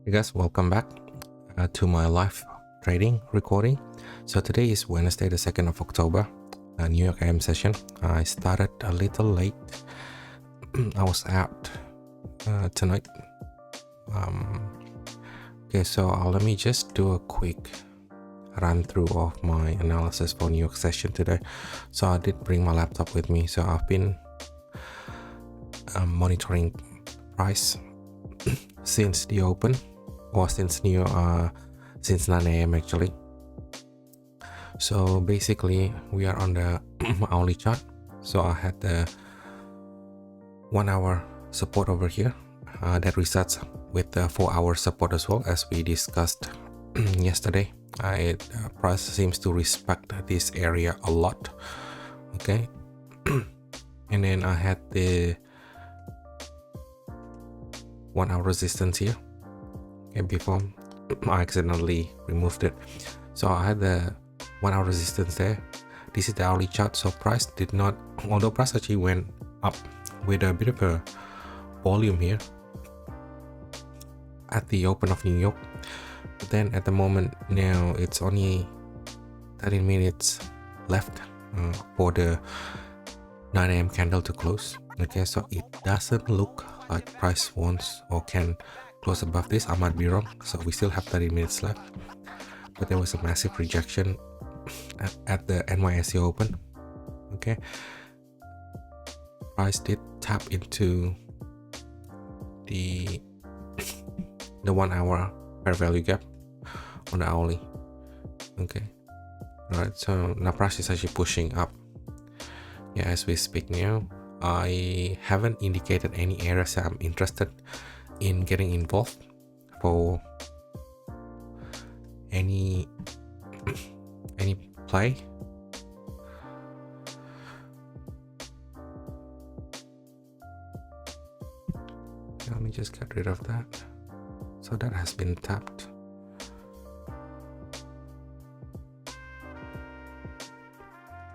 Hey guys, welcome back to my live trading recording. So today is Wednesday, the 2nd of October, New York AM session. I started a little late. I was out tonight. Okay, so let me just do a quick run through of my analysis for New York session today. So I did bring my laptop with me. So I've been monitoring price since the open, or since 9 a.m. actually. So basically we are on the hourly chart. So I had the 1 hour support over here that resets with the 4 hour support as well, as we discussed yesterday. Price seems to respect this area a lot. Okay. And then I had the 1 hour resistance here. Okay, before I accidentally removed it. So I had the 1 hour resistance there. This is the hourly chart. So price did not, although price actually went up with a bit of a volume here at the open of New York. But then at the moment now it's only 13 minutes left for the 9 a.m. candle to close. Okay, so it doesn't look like price wants or can close above this. I might be wrong. So we still have 30 minutes left, but there was a massive rejection at the NYSE open. Okay, price did tap into the 1 hour fair value gap on the hourly. Okay, all right, so now price is actually pushing up. Yeah, as we speak now. I haven't indicated any areas I'm interested in getting involved for any play. Let me just get rid of that. So that has been tapped.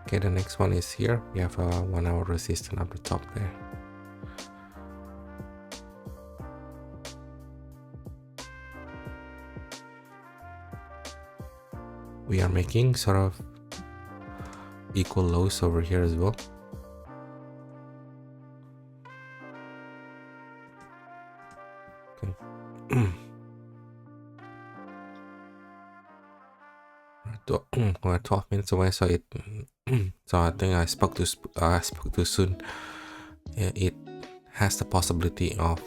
Okay, the next one is here. We have a 1 hour resistance up the top there. We are making sort of equal lows over here as well. Okay. We're 12 minutes away, so it so I think I spoke too soon. It has the possibility of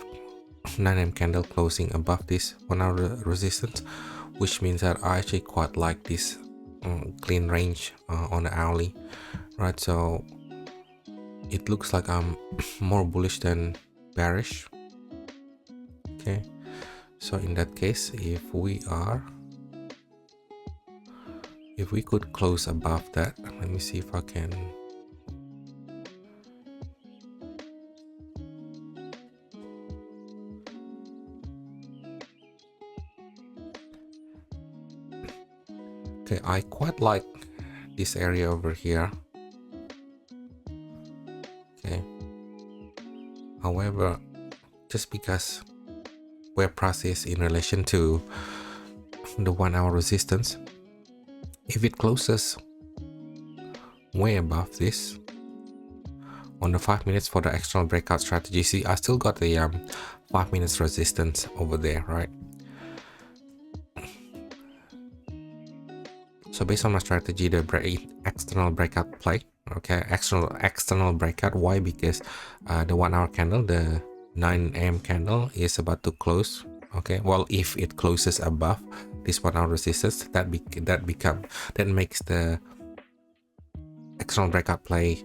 9 a.m. candle closing above this 1 hour resistance, which means that I actually quite like this clean range on the hourly, right? So it looks like I'm more bullish than bearish. Okay, so in that case, if we could close above that, let me see if I can. Okay, I quite like this area over here. Okay, however, just because where price is in relation to the 1 hour resistance, if it closes way above this on the 5 minutes for the external breakout strategy, see, I still got the 5 minutes resistance over there, right? So based on my strategy, the external breakout play, okay, external breakout. Why? Because the 1 hour candle, the 9 a.m. candle is about to close. Okay, well, if it closes above this 1 hour resistance, that makes the external breakout play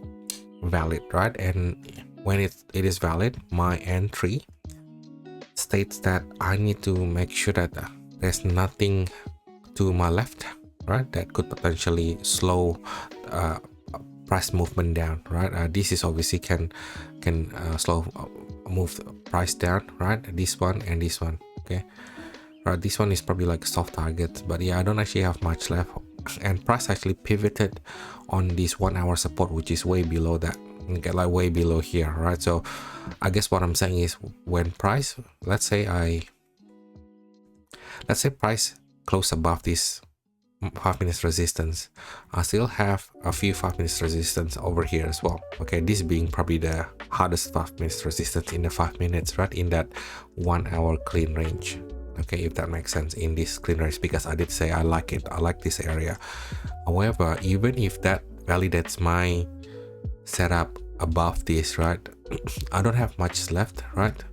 valid, right? And when it is valid, my entry states that I need to make sure that there's nothing to my left, right, that could potentially slow price movement down, right? This is obviously can slow move the price down, right? This one and this one. Okay, right, this one is probably like soft target, but yeah, I don't actually have much left, and price actually pivoted on this 1 hour support, which is way below that. Get like way below here, right? So I guess what I'm saying is, when price, let's say I let's say price close above this 5 minutes resistance, I still have a few 5 minutes resistance over here as well. Okay, this being probably the hardest 5 minutes resistance in the 5 minutes, right, in that 1 hour clean range. Okay, if that makes sense, in this clean range, because I did say I like it, I like this area. However, even if that validates my setup above this, right, I don't have much left, right,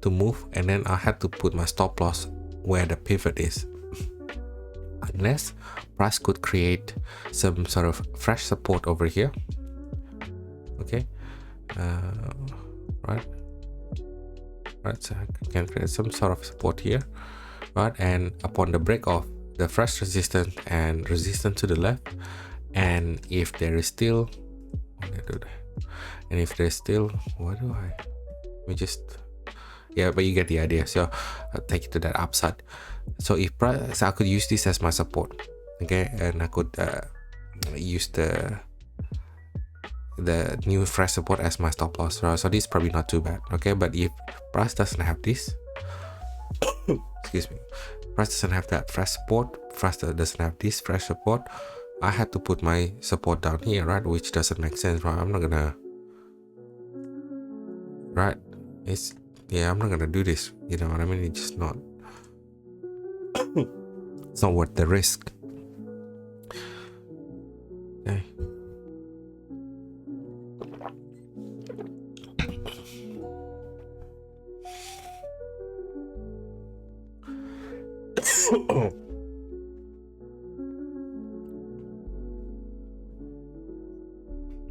to move, and then I had to put my stop loss where the pivot is, unless price could create some sort of fresh support over here. Okay, right, so I can create some sort of support here, right, and upon the break of the fresh resistance and resistance to the left, and if there is still, and if there's still, what do I, we just, yeah, but you get the idea. So I'll take it to that upside. So if price, so I could use this as my support, okay, and I could use the new fresh support as my stop loss. So this is probably not too bad, okay. But if price doesn't have this, excuse me, price doesn't have that fresh support, price doesn't have this fresh support, I had to put my support down here, right, which doesn't make sense, right? I'm not gonna, right, it's, yeah, I'm not gonna do this, you know what I mean? It's just not, it's not worth the risk. Okay.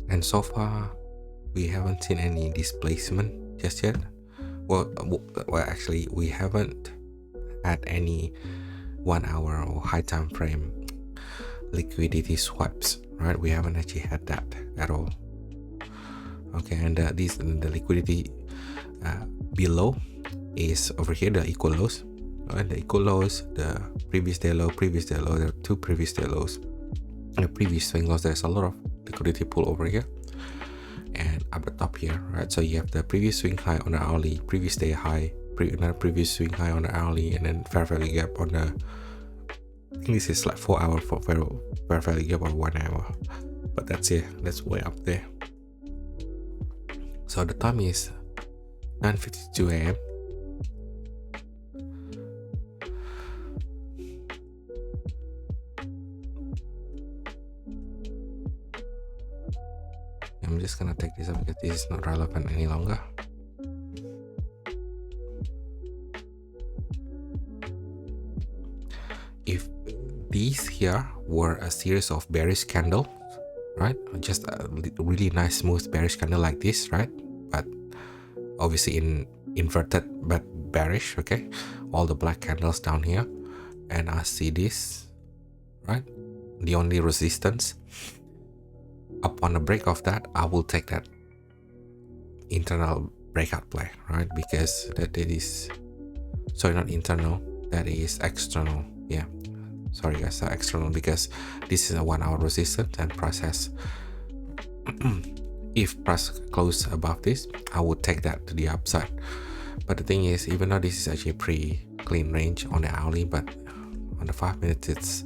And so far we haven't seen any displacement just yet. Well, actually we haven't had any 1 hour or high time frame liquidity swaps, right? We haven't actually had that at all. Okay, and the liquidity below is over here, the equal lows, right? The equal lows, the previous day low, there are two previous day lows, the previous swing lows. There's a lot of liquidity pool over here and up the top here, right? So you have the previous swing high on the hourly, previous day high, another previous swing high on the hourly, and then fair value gap on the, I think this is like 4 hour for fair value gap or 1 hour, but that's it, that's way up there. So the time is 9:52 a.m. I'm just gonna take this up because this is not relevant any longer. If these here were a series of bearish candles, right, just a really nice smooth bearish candle like this, right, but obviously in inverted but bearish, okay, all the black candles down here, and I see this, right, the only resistance. Upon a break of that, I will take that internal breakout play, right, because that is, sorry, not internal, that is external, yeah, sorry guys, external, because this is a 1 hour resistance and price has if price close above this, I would take that to the upside. But the thing is, even though this is actually a pretty clean range on the hourly, but on the 5 minutes it's,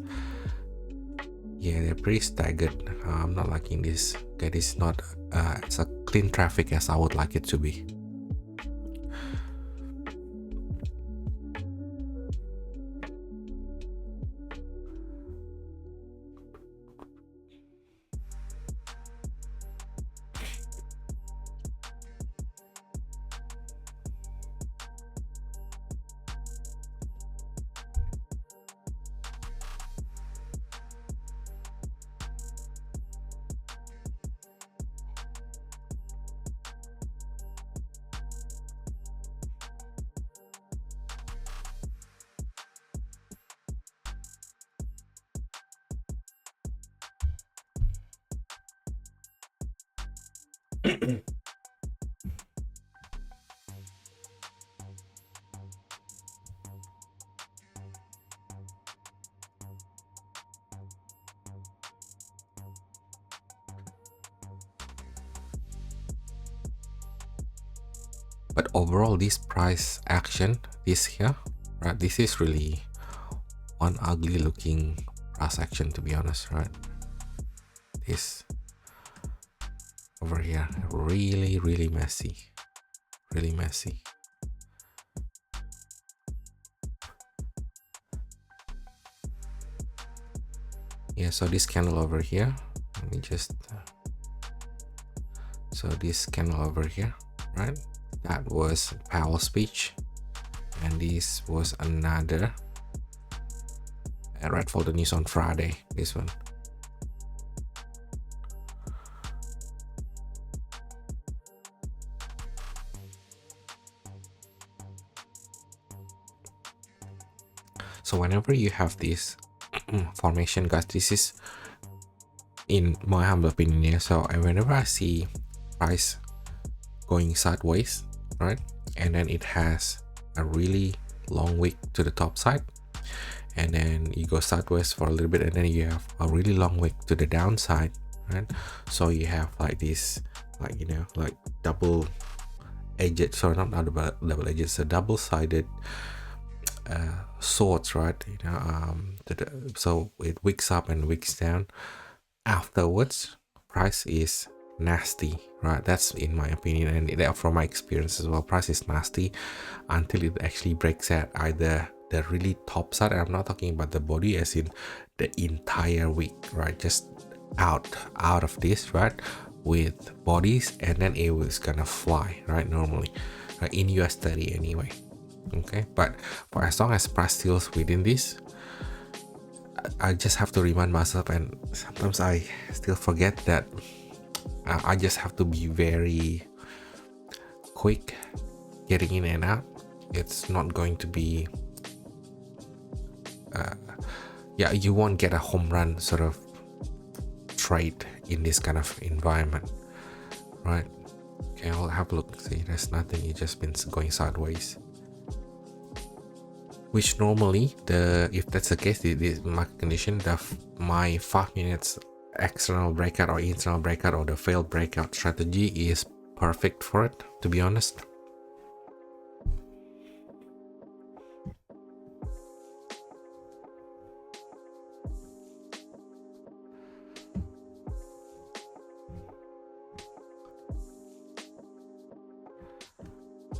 yeah, they're pretty staggered. I'm not liking this. Okay, this is not as a clean traffic as I would like it to be. But overall, this price action, this here, right, this is really one ugly looking price action, to be honest, right? This over here, really messy, really messy. Yeah, so this candle over here, let me just so this candle over here, right, that was Powell's speech, and this was another right for the news on Friday, this one. So whenever you have this formation, guys, this is in my humble opinion here. So whenever I see price going sideways, right, and then it has a really long wick to the top side, and then you go sideways for a little bit, and then you have a really long wick to the downside, right? So you have like this, like, you know, like double edged, sorry, not double edged, it's a double-sided swords, right? You know, so it wicks up and wicks down. Afterwards, price is nasty, right? That's in my opinion, and from my experience as well. Price is nasty until it actually breaks at either the really top side, and I'm not talking about the body as in the entire wick, right? Just out of this, right, with bodies, and then it was gonna fly, right, normally, right, in US30 anyway. Okay, but for as long as price still within this, I just have to remind myself, and sometimes I still forget that I just have to be very quick getting in and out. It's not going to be yeah, you won't get a home run sort of trade in this kind of environment, right? Okay, I'll have a look. See, there's nothing, it's just been going sideways, which normally, if that's the case, the market condition, my 5 minutes external breakout or internal breakout or the failed breakout strategy is perfect for it, to be honest.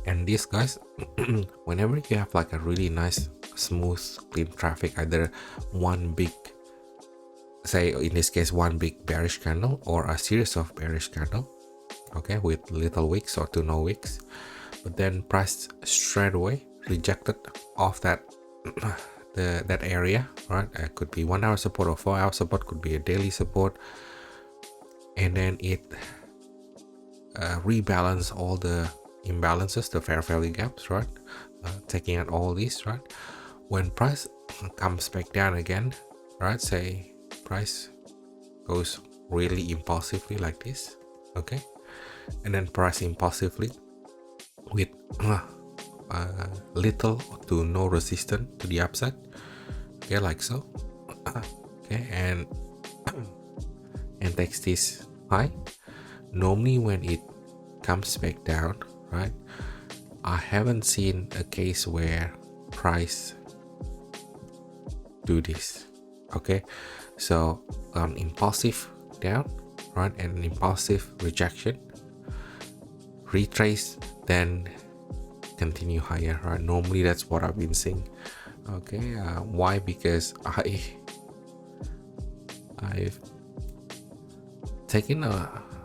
And this, guys, whenever you have like a really nice smooth clean traffic, either one big, say in this case, one big bearish candle or a series of bearish candle, okay, with little wicks or to no wicks, but then price straight away rejected off that that area, right? It could be 1 hour support or 4 hour support, could be a daily support, and then it rebalance all the imbalances, the fair value gaps, right? Taking out all these, right? When price comes back down again, right, say price goes really impulsively like this, okay, and then price impulsively with little to no resistance to the upside, okay, like so, okay, and takes this high. Normally when it comes back down, right, I haven't seen a case where price do this, okay? So impulsive down, right, and an impulsive rejection, retrace, then continue higher, right? Normally that's what I've been seeing, okay? Why? Because I've taken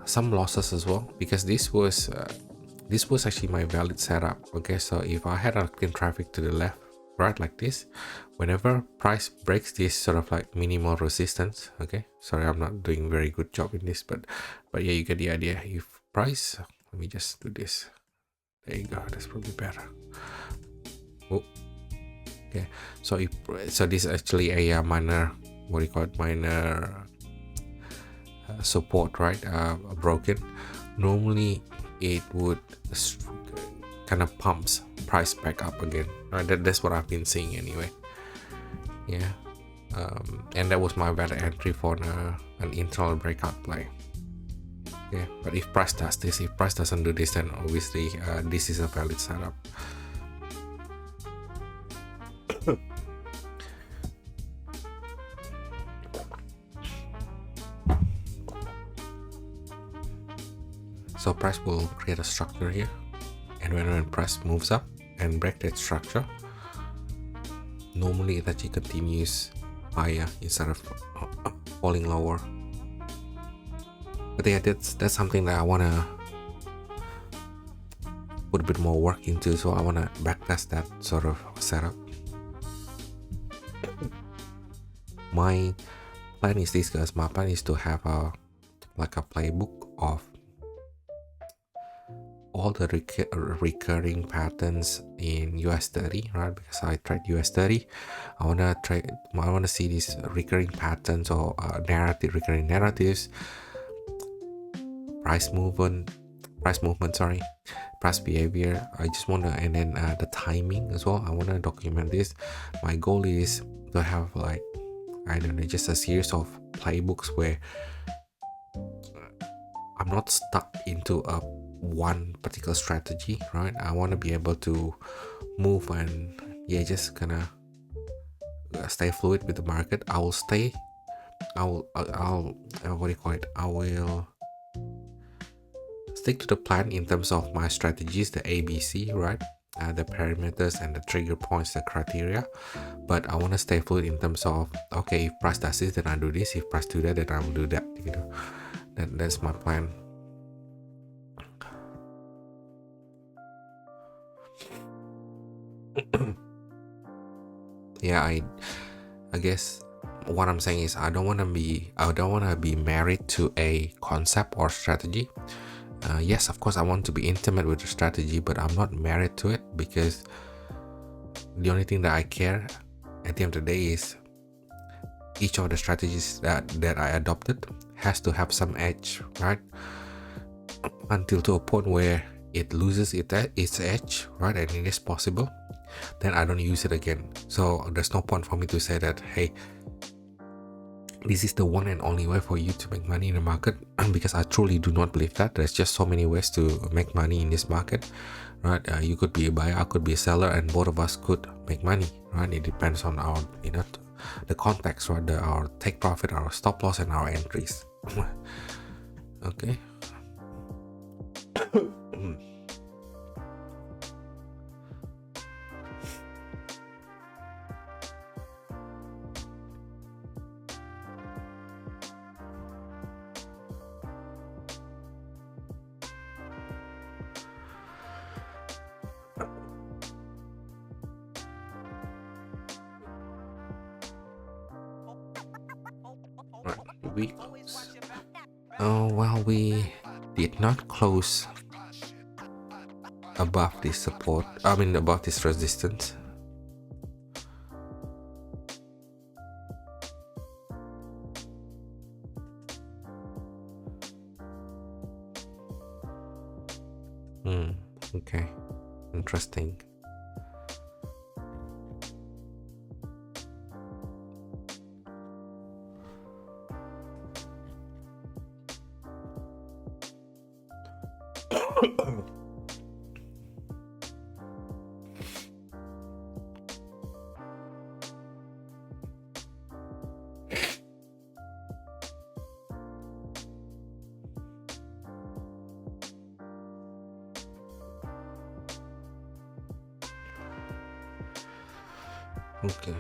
some losses as well, because this was actually my valid setup, okay? So if I had a clean traffic to the left, right, like this, whenever price breaks this sort of like minimal resistance, okay, sorry, I'm not doing very good job in this, but yeah, you get the idea. If price, let me just do this, there you go, that's probably better. Oh, okay, so this is actually a minor, what do you call it, minor support, right, broken. Normally it would kind of pumps price back up again, right? That's what I've been seeing anyway. Yeah, and that was my better entry for an internal breakout play. Yeah, but if price does this, if price doesn't do this, then obviously this is a valid setup. So price will create a structure here, and when price moves up and break that structure, normally it actually continues higher instead of falling lower. But yeah, that's something that I wanna put a bit more work into, so I wanna backtest that sort of setup. My plan is this, guys. My plan is to have a playbook of all the recurring patterns in US30, right? Because I tried US30, I wanna see these recurring patterns or recurring narratives, price movement, sorry, price behavior. I just wanna, and then the timing as well. I wanna document this. My goal is to have like, I don't know, just a series of playbooks where I'm not stuck into a one particular strategy, right? I want to be able to move and yeah, just kind of stay fluid with the market. I'll what do you call it? I will stick to the plan in terms of my strategies, the ABC, right? The parameters and the trigger points, the criteria. But I want to stay fluid in terms of, okay, if price does this, then I do this. If price do that, then I will do that. You know, that's my plan. Yeah, I guess what I'm saying is I don't want to be married to a concept or strategy. Yes, of course I want to be intimate with the strategy, but I'm not married to it, because the only thing that I care at the end of the day is each of the strategies that I adopted has to have some edge, right? Until to a point where it loses its edge, right? And it is possible, then I don't use it again. So there's no point for me to say that, hey, this is the one and only way for you to make money in the market, because I truly do not believe that. There's just so many ways to make money in this market, right? You could be a buyer, I could be a seller, and both of us could make money, right? It depends on our, the context, right? Our take profit, our stop loss, and our entries. Okay. Right, we close. Oh, well, we did not close above this support, above this resistance. Okay, interesting. Okay.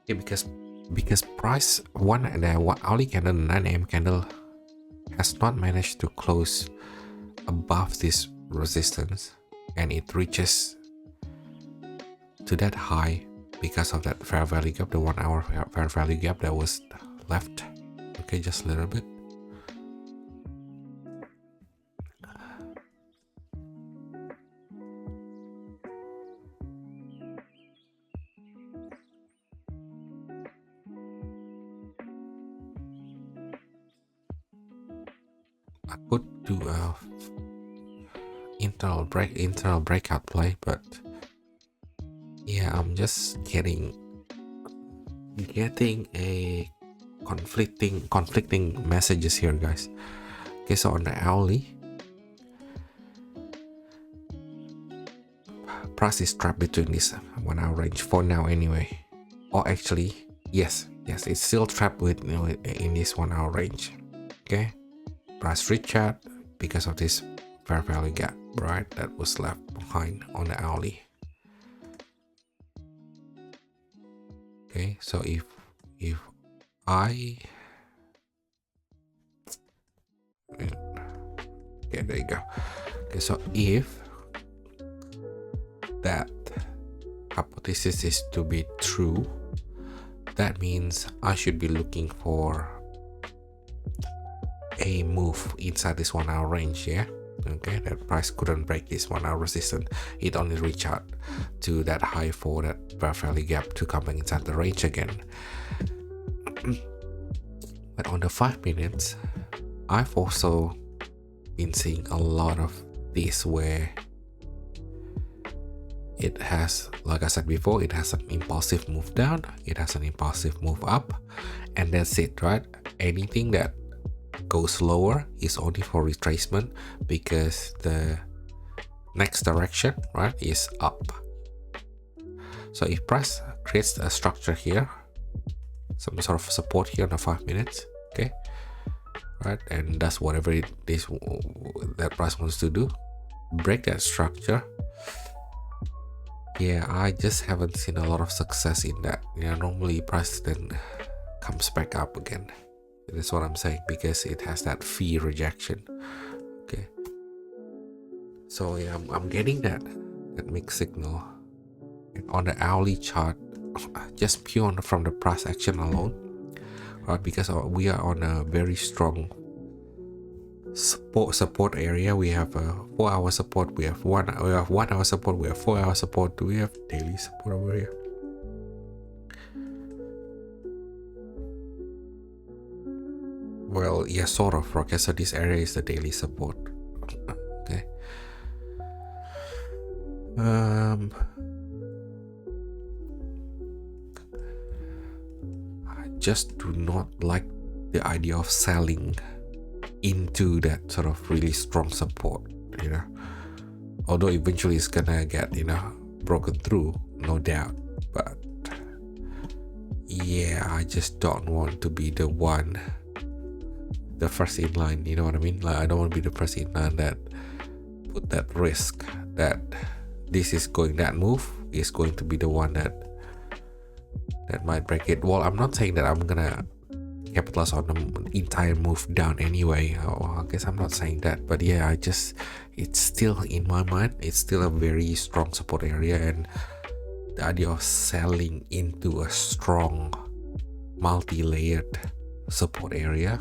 Yeah, because price the hourly candle 9 a.m. candle has not managed to close above this resistance, and it reaches to that high because of that fair value gap, the 1 hour fair value gap that was left. Okay, just a little bit. I could do a internal breakout play, but yeah, I'm just getting a conflicting messages here, guys. Okay, so on the hourly, price is trapped between this 1 hour range for now anyway. Or actually, yes, it's still trapped with, in this 1 hour range. Okay, price reach out because of this fair value gap, right, that was left behind on the hourly. Okay, so if I okay, there you go. Okay, so if that hypothesis is to be true, that means I should be looking for a move inside this 1 hour range. Yeah, okay, that price couldn't break this 1 hour resistance. It only reached out to that high for that fair value gap to come back inside the range again. But on the 5 minutes, I've also been seeing a lot of this where it has, like I said before, it has an impulsive move down, it has an impulsive move up, and that's it, right? Anything that goes lower is only for retracement because the next direction, right, is up. So if price creates a structure here, some sort of support here on the 5 minutes, okay, right, and that's whatever it is that price wants to do, break that structure. Yeah, I just haven't seen a lot of success in that. Normally price then comes back up again. That's what I'm saying, because it has that fee rejection. Okay, so yeah, I'm getting that mixed signal. And on the hourly chart, just pure from the price action alone, right, because we are on a very strong support area. We have a 4 hour support, we have 1 hour support, we have 4 hour support, we have daily support over here. Well, yeah, sort of. Okay, so this area is the daily support. Okay, I just do not like the idea of selling into that sort of really strong support, although eventually it's gonna get broken through, no doubt, but yeah, I just don't want to be the first in line, you know what I mean? Like, I don't want to be the first in line that put that risk that that move is going to be the one that might break it. Well, I'm not saying that I'm gonna capitalize on the entire move down anyway. I guess I'm not saying that, but yeah, it's still in my mind, it's still a very strong support area, and the idea of selling into a strong multi-layered support area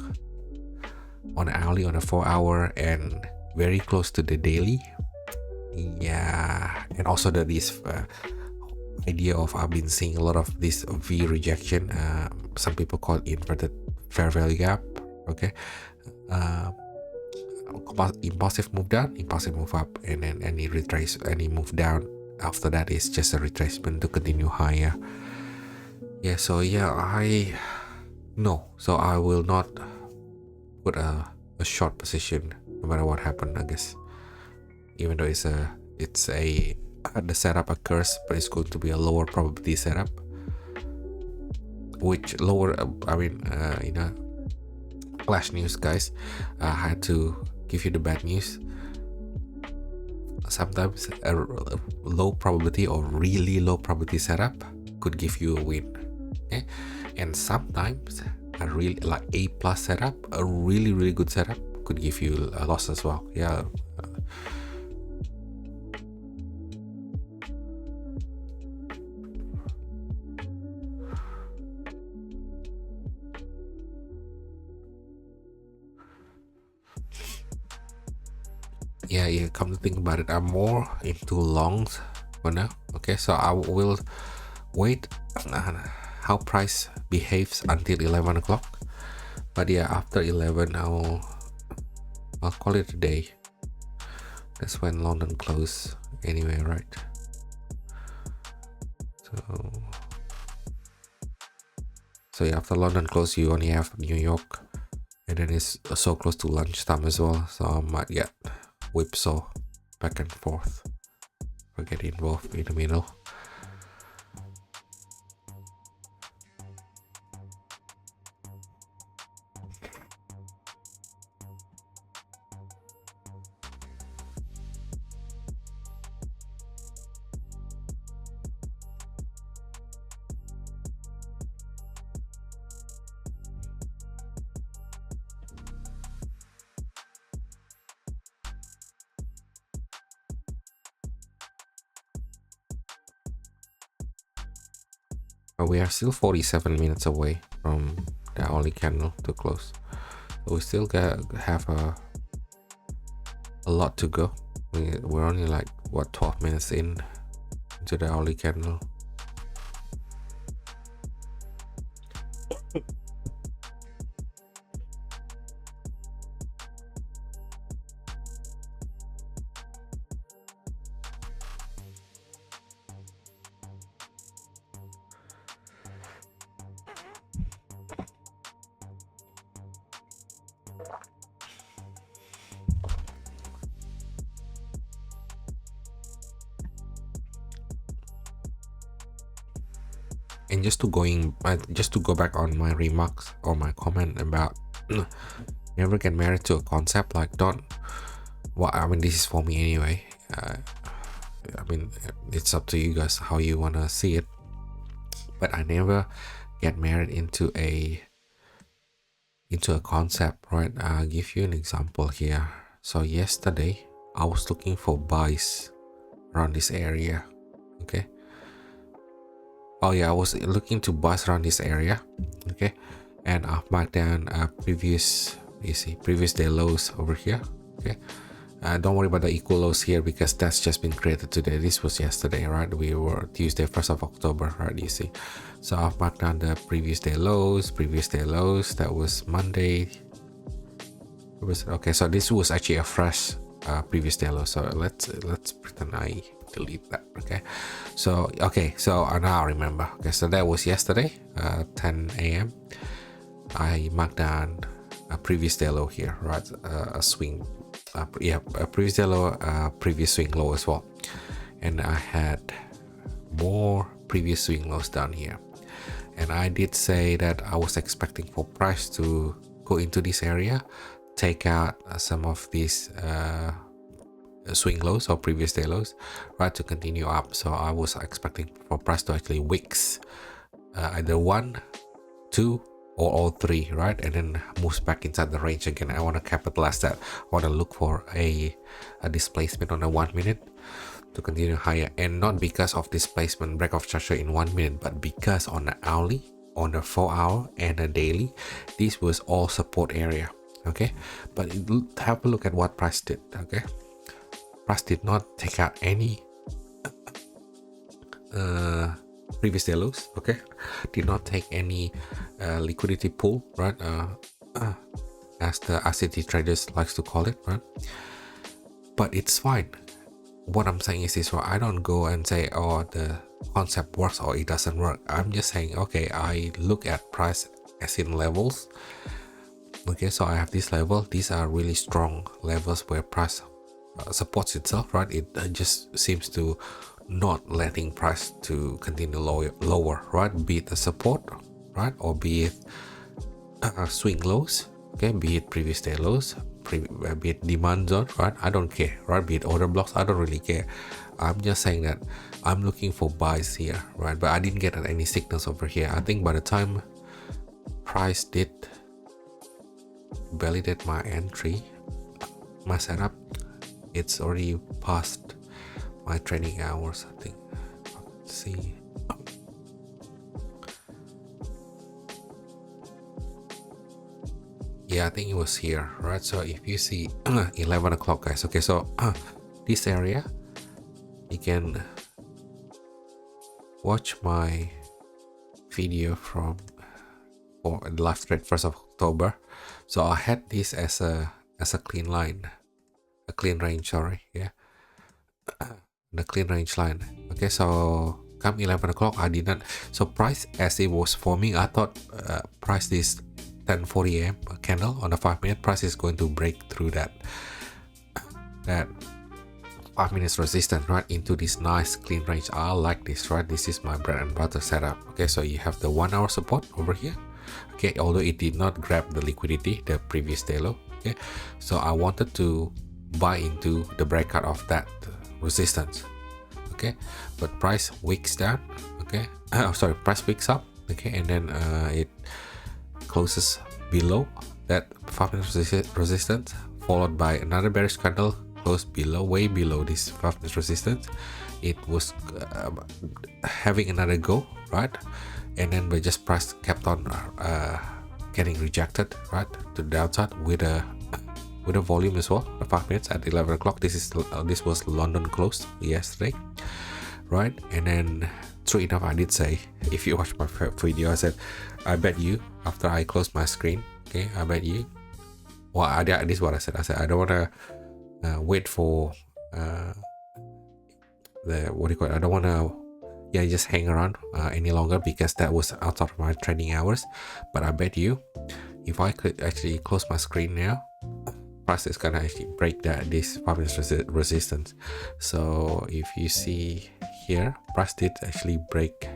on an hourly, on a 4 hour, and very close to the daily. Yeah, and also this idea of, I've been seeing a lot of this V rejection. Some people call it inverted fair value gap. Okay, impulsive move down, impulsive move up, and then any move down after that is just a retracement to continue higher. Yeah, so yeah, I will not put a short position no matter what happened, I guess, even though the setup occurs, but it's going to be a lower probability setup, which flash news, guys. I had to give you the bad news. Sometimes a low probability or really low probability setup could give you a win. okay? And sometimes a really like A plus setup, a really good setup could give you a loss as well. Yeah. Yeah, come to think about it, I'm more into longs for now. Okay, so I will wait how price behaves until 11 o'clock. But yeah, after 11 I'll call it a day. That's when London close anyway, right? So yeah, after London close, you only have New York, and then it's so close to lunchtime as well. So I might get whipsaw back and forth or get involved in the middle. But we are still 47 minutes away from the hourly candle to close. So we still have a lot to go. We're only like what 12 minutes into the hourly candle. And just to go back on my remarks or my comment about never get married to a concept, like don't. Well, I mean, this is for me anyway. I mean, it's up to you guys how you wanna see it. But I never get married into a concept, right? I'll give you an example here. So yesterday I was looking for buys around this area. Okay. Oh yeah, I was looking to bust around this area. Okay, and I've marked down previous day lows over here. Okay, don't worry about the equal lows here because that's just been created today. This was yesterday, right? We were Tuesday 1st of October, right? You see, so I've marked down the previous day lows. That was Monday. It was okay, so this was actually a fresh previous day low. So let's pretend I delete that. Okay, so now I remember. Okay, so that was yesterday 10 a.m. I marked down a previous day low here, right? A swing, a previous day low, previous swing low as well, and I had more previous swing lows down here. And I did say that I was expecting for price to go into this area, take out some of these swing lows or previous day lows, right, to continue up. So I was expecting for price to actually wicks either 1, 2, or all 3, right, and then moves back inside the range again. I want to capitalize that. I want to look for a displacement on a 1 minute to continue higher, and not because of displacement break of structure in 1 minute, but because on the hourly, on the 4 hour, and the daily, this was all support area. Okay, but have a look at what price did. Okay, price did not take out any previous day lows. Okay, did not take any liquidity pool, right, as the RCT traders likes to call it, right? But it's fine. What I'm saying is this, right? I don't go and say, oh, the concept works or it doesn't work. I'm just saying, okay, I look at price as in levels. Okay, so I have this level. These are really strong levels where price supports itself, right? It just seems to not letting price to continue lower, right? Be it a support, right, or be it swing lows. Okay, be it previous day lows, be it demand zone, right? I don't care, right? Be it order blocks, I don't really care. I'm just saying that I'm looking for buys here, right? But I didn't get any signals over here. I think by the time price did validate my entry, my setup, it's already past my trading hours, I think. Let's see. Yeah, I think it was here, right? So if you see 11 o'clock, guys, okay, so this area, you can watch my video from for the live trade 1st of October. So I had this as a clean line, a clean range, sorry, yeah, the clean range line. Okay, so come 11 o'clock, I did not, so price as it was forming, I thought price this 10:40 a.m. candle on the 5-minute, price is going to break through that 5 minutes resistance, right, into this nice clean range. I like this, right? This is my bread and butter setup. Okay, so you have the 1 hour support over here. Okay, although it did not grab the liquidity, the previous day low. Okay, so I wanted to buy into the breakout of that resistance. Okay, but price wicks down. Okay, sorry, price wicks up. Okay, and then it closes below that 5 minutes resistance, followed by another bearish candle close below, way below this 5 minutes resistance. It was having another go, right? And then just price kept on getting rejected, right, to the downside with a volume as well. The 5 minutes at 11 o'clock. This was London close yesterday, right? And then true enough, I did say, if you watch my video, I said, I bet you, after I closed my screen, okay, I bet you, well, this is what I said. I said, I don't want to wait for I don't want to just hang around any longer, because that was outside of my trading hours. But I bet you, if I could actually close my screen now, price is gonna actually break this 5 minutes resistance. So if you see here, price did actually break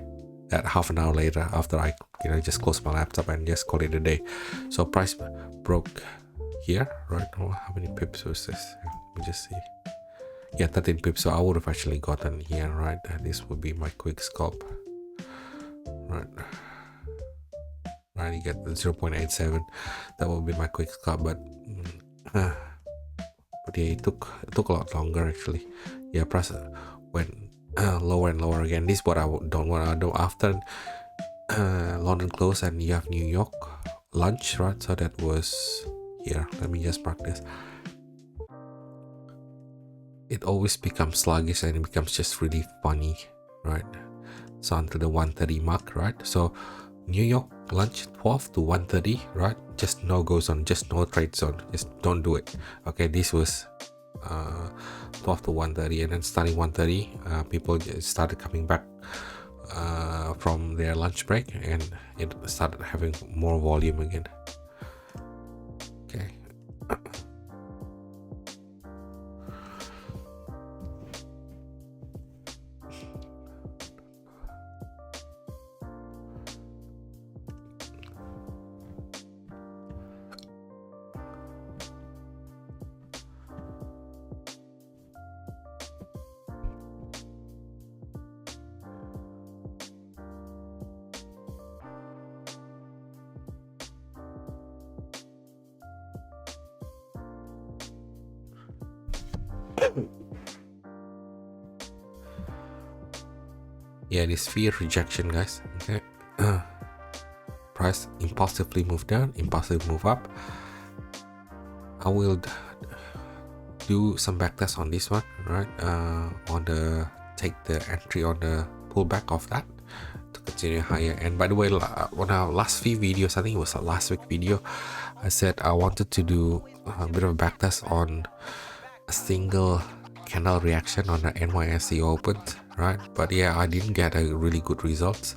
that half an hour later, after I just closed my laptop and just call it a day. So price broke here, right? Oh, how many pips was this? Let me just see. Yeah, 13 pips. So I would have actually gotten here, right? And this would be my quick scalp, right? Right, you get the 0.87. That would be my quick scalp, but yeah, it took a lot longer actually. Yeah, price went lower and lower again. This is what I don't want to do after London close and you have New York lunch, right? So that was here. Let me just mark this. It always becomes sluggish and it becomes just really funny, right? So until the 1:30 mark, right? So New York lunch 12 to 1:30, right? Just no go zone, just no trade zone, just don't do it. Okay, this was 12 to 1:30, and then starting 1:30, people just started coming back from their lunch break, and it started having more volume again. Okay. Yeah, this fear rejection, guys. Okay, price impulsively move down, impulsively move up. I will do some backtest on this one, right? On the take the entry on the pullback of that to continue higher. And by the way, on our last few videos, I think it was a last week video, I said I wanted to do a bit of a backtest on a single candle reaction on the NYSE open, right? But yeah, I didn't get a really good results.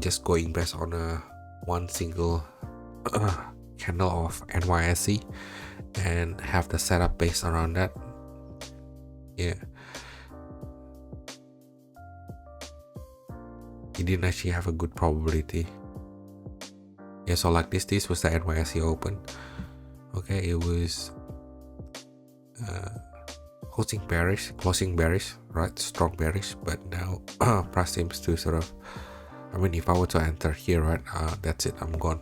Just going based on one single candle of NYSE and have the setup based around that. Yeah, it didn't actually have a good probability. Yeah, so like this was the NYSE open. Okay, it was closing bearish, right? Strong bearish, but now price seems to sort of, I mean, if I were to enter here, right, that's it, I'm gone.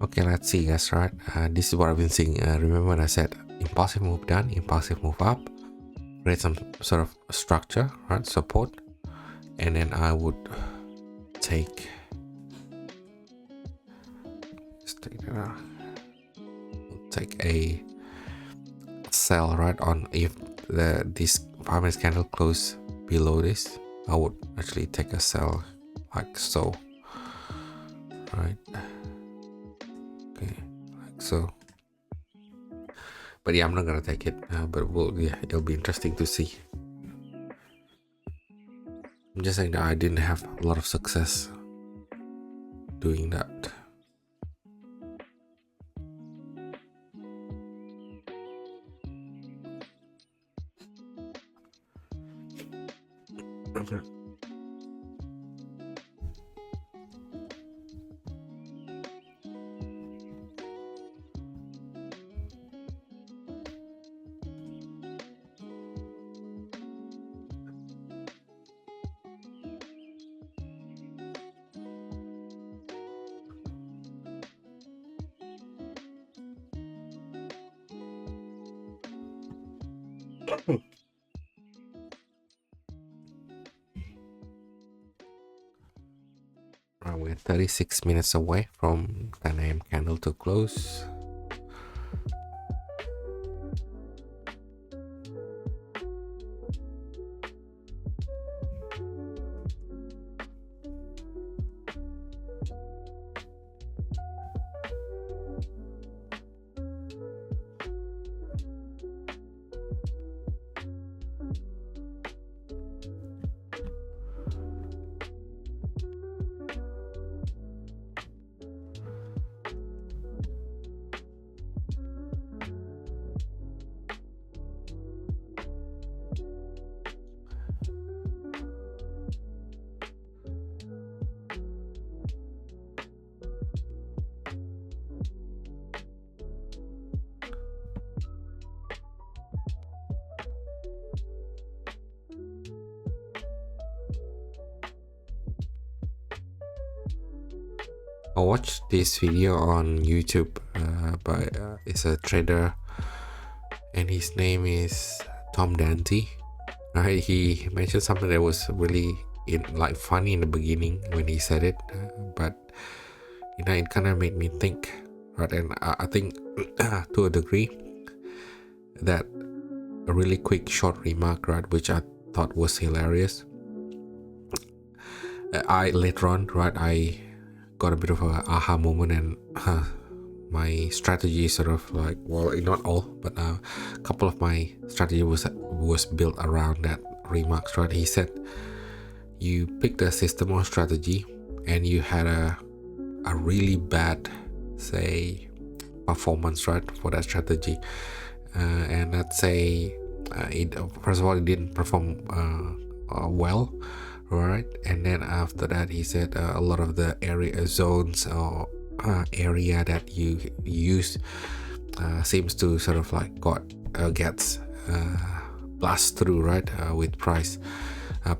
Okay, let's see, guys, right? This is what I've been seeing. Remember when I said impulsive move down, impulsive move up, create some sort of structure, right? Support, and then I would take a sell, right, on if this 5 minutes candle close below this. I would actually take a sell like so, right? Okay, like so. But yeah, I'm not gonna take it, but yeah, it'll be interesting to see. I'm just saying that I didn't have a lot of success doing that. Okay. We're 36 minutes away from 10 a.m. candle to close. I watched this video on YouTube by it's a trader, and his name is Tom Dante. He mentioned something that was really funny in the beginning when he said it, but it kind of made me think, right? And I think to a degree that a really quick short remark, right, which I thought was hilarious. I later on, right, I got a bit of a aha moment, and my strategy sort of like, well, not all, but a couple of my strategy was built around that remarks, right? He said you picked a system or strategy and you had a really bad, say, performance, right, for that strategy, and let's say first of all, it didn't perform well, right? And then after that, he said a lot of the area zones or area that you use seems to sort of like gets blast through, right? With price.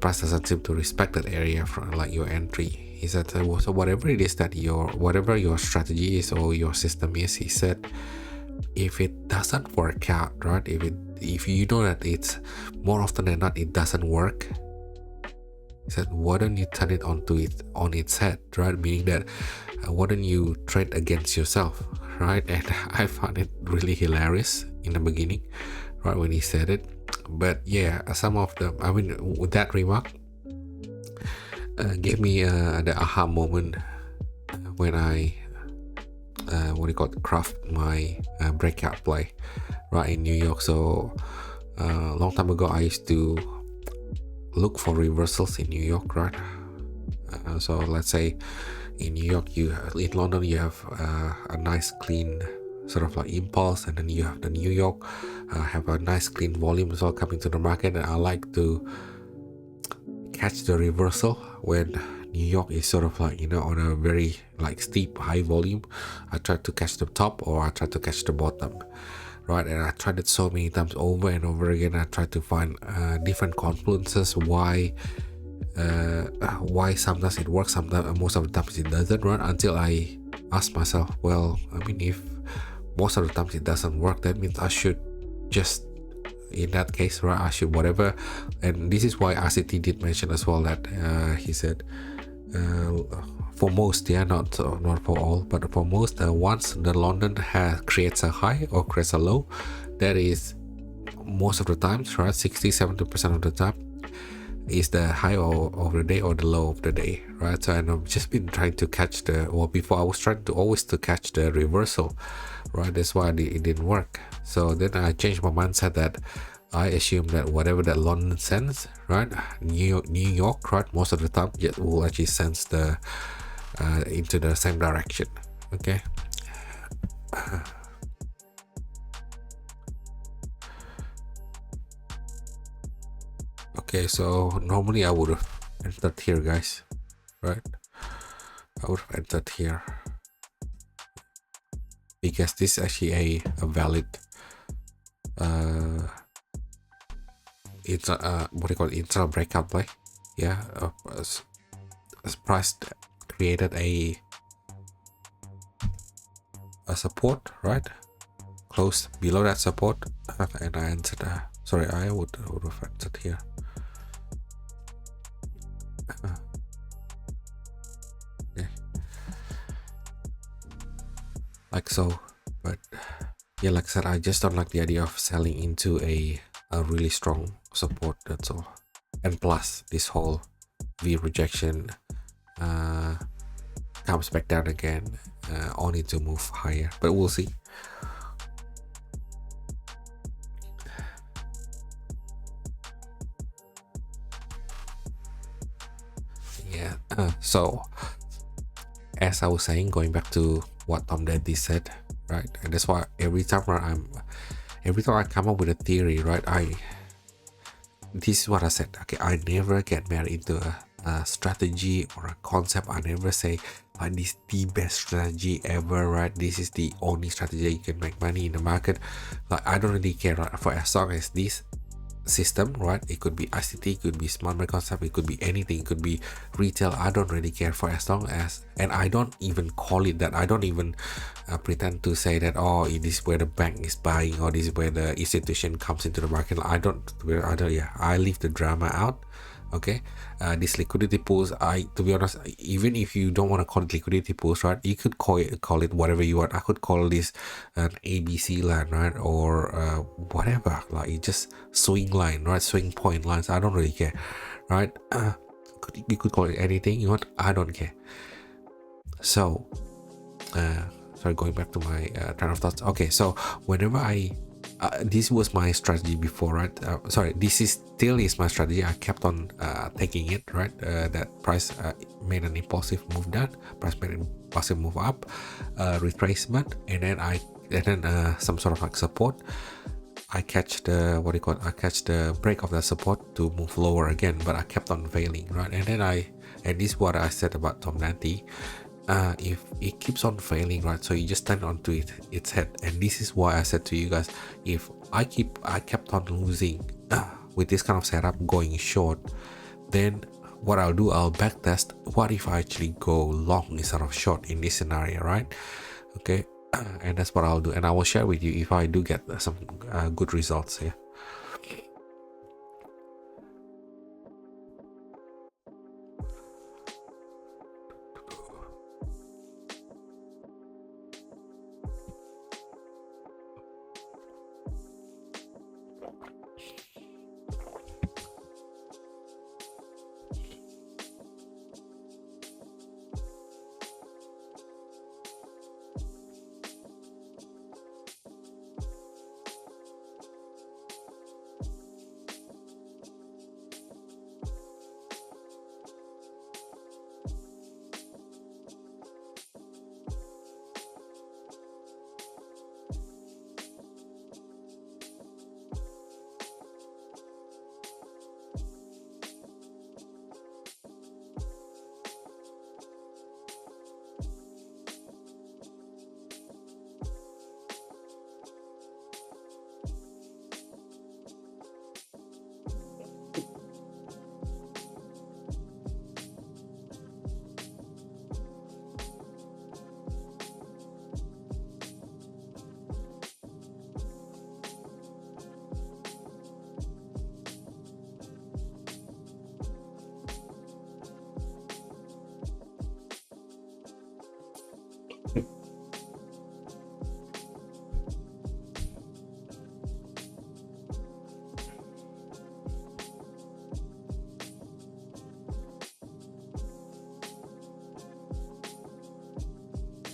Price doesn't seem to respect that area from like your entry. He said so whatever it is that whatever your strategy is or your system is, he said, if it doesn't work out, right? If you know that it's more often than not it doesn't work, he said, why don't you turn it on its head, right? Meaning that why don't you trade against yourself, right? And I found it really hilarious in the beginning, right, when he said it. But yeah, some of them, I mean, with that remark gave me the aha moment when I craft my breakout play right in New York. So a long time ago I used to look for reversals in New York, right? So let's say in New York, in London you have a nice clean sort of like impulse, and then you have the New York have a nice clean volume as well coming to the market. And I like to catch the reversal when New York is sort of like, on a very like steep high volume. I try to catch the top or I try to catch the bottom, right? And I tried it so many times over and over again. I try to find different confluences why sometimes it works, sometimes most of the times it doesn't, right? Until I ask myself, well, I mean, if most of the times it doesn't work, that means I should just, in that case, right, I should whatever. And this is why RCT did mention as well that he said for most, not for all, but for most, once the London creates a high or creates a low, that is most of the times, right, 60-70% of the time is the high of the day or the low of the day, right? So I've just been trying to catch before I was trying to always to catch the reversal, right? That's why it didn't work. So then I changed my mindset that I assume that whatever that London sends, right, New York, right, most of the time will actually sense the into the same direction. Okay. Okay, so normally I would have entered here, guys, right? I would have entered here because this is actually a valid it's what do you call it, internal breakout play. Yeah, as price created a support, right? Close below that support, and I entered. Sorry, I would have entered here. Okay. Like so, but yeah, like I said, I just don't like the idea of selling into a really strong support. That's all. And plus, this whole V rejection comes back down again, only to move higher. But we'll see. Yeah. So, as I was saying, going back to what Tom Daddy said, right? And that's why every time I come up with a theory, right? This is what I said. Okay, I never get married into a strategy or a concept. I never say like this is the best strategy ever, right? This is the only strategy you can make money in the market. Like, I don't really care, right? For as long as this system, right, it could be ICT, it could be smart money concept, it could be anything, it could be retail. I don't really care, for as long as, and I don't even call it that. I don't even pretend to say that, oh, this is where the bank is buying, or this is where the institution comes into the market. I don't yeah, I leave the drama out. Okay, these liquidity pools, to be honest, even if you don't want to call it liquidity pools, right, you could call it whatever you want. I could call this an ABC line, right, or whatever, like just swing line, right, swing point lines. I don't really care, right? You could call it anything you want. I don't care. So sorry, going back to my train of thoughts. Okay, so whenever this was my strategy before, right? Sorry, this is still my strategy. I kept on taking it, right? That price made an impulsive move down, price made an impulsive move up, retracement, and then some sort of like support. I catch the I catch the break of the support to move lower again, but I kept on failing, right? And then and this is what I said about Tom Nanti. If it keeps on failing, right, so you just stand onto its head. And this is why I said to you guys, if I kept on losing with this kind of setup going short, then what I'll do, I'll backtest what if I actually go long instead of short in this scenario, right? Okay. And that's what I'll do, and I will share with you if I do get some good results here.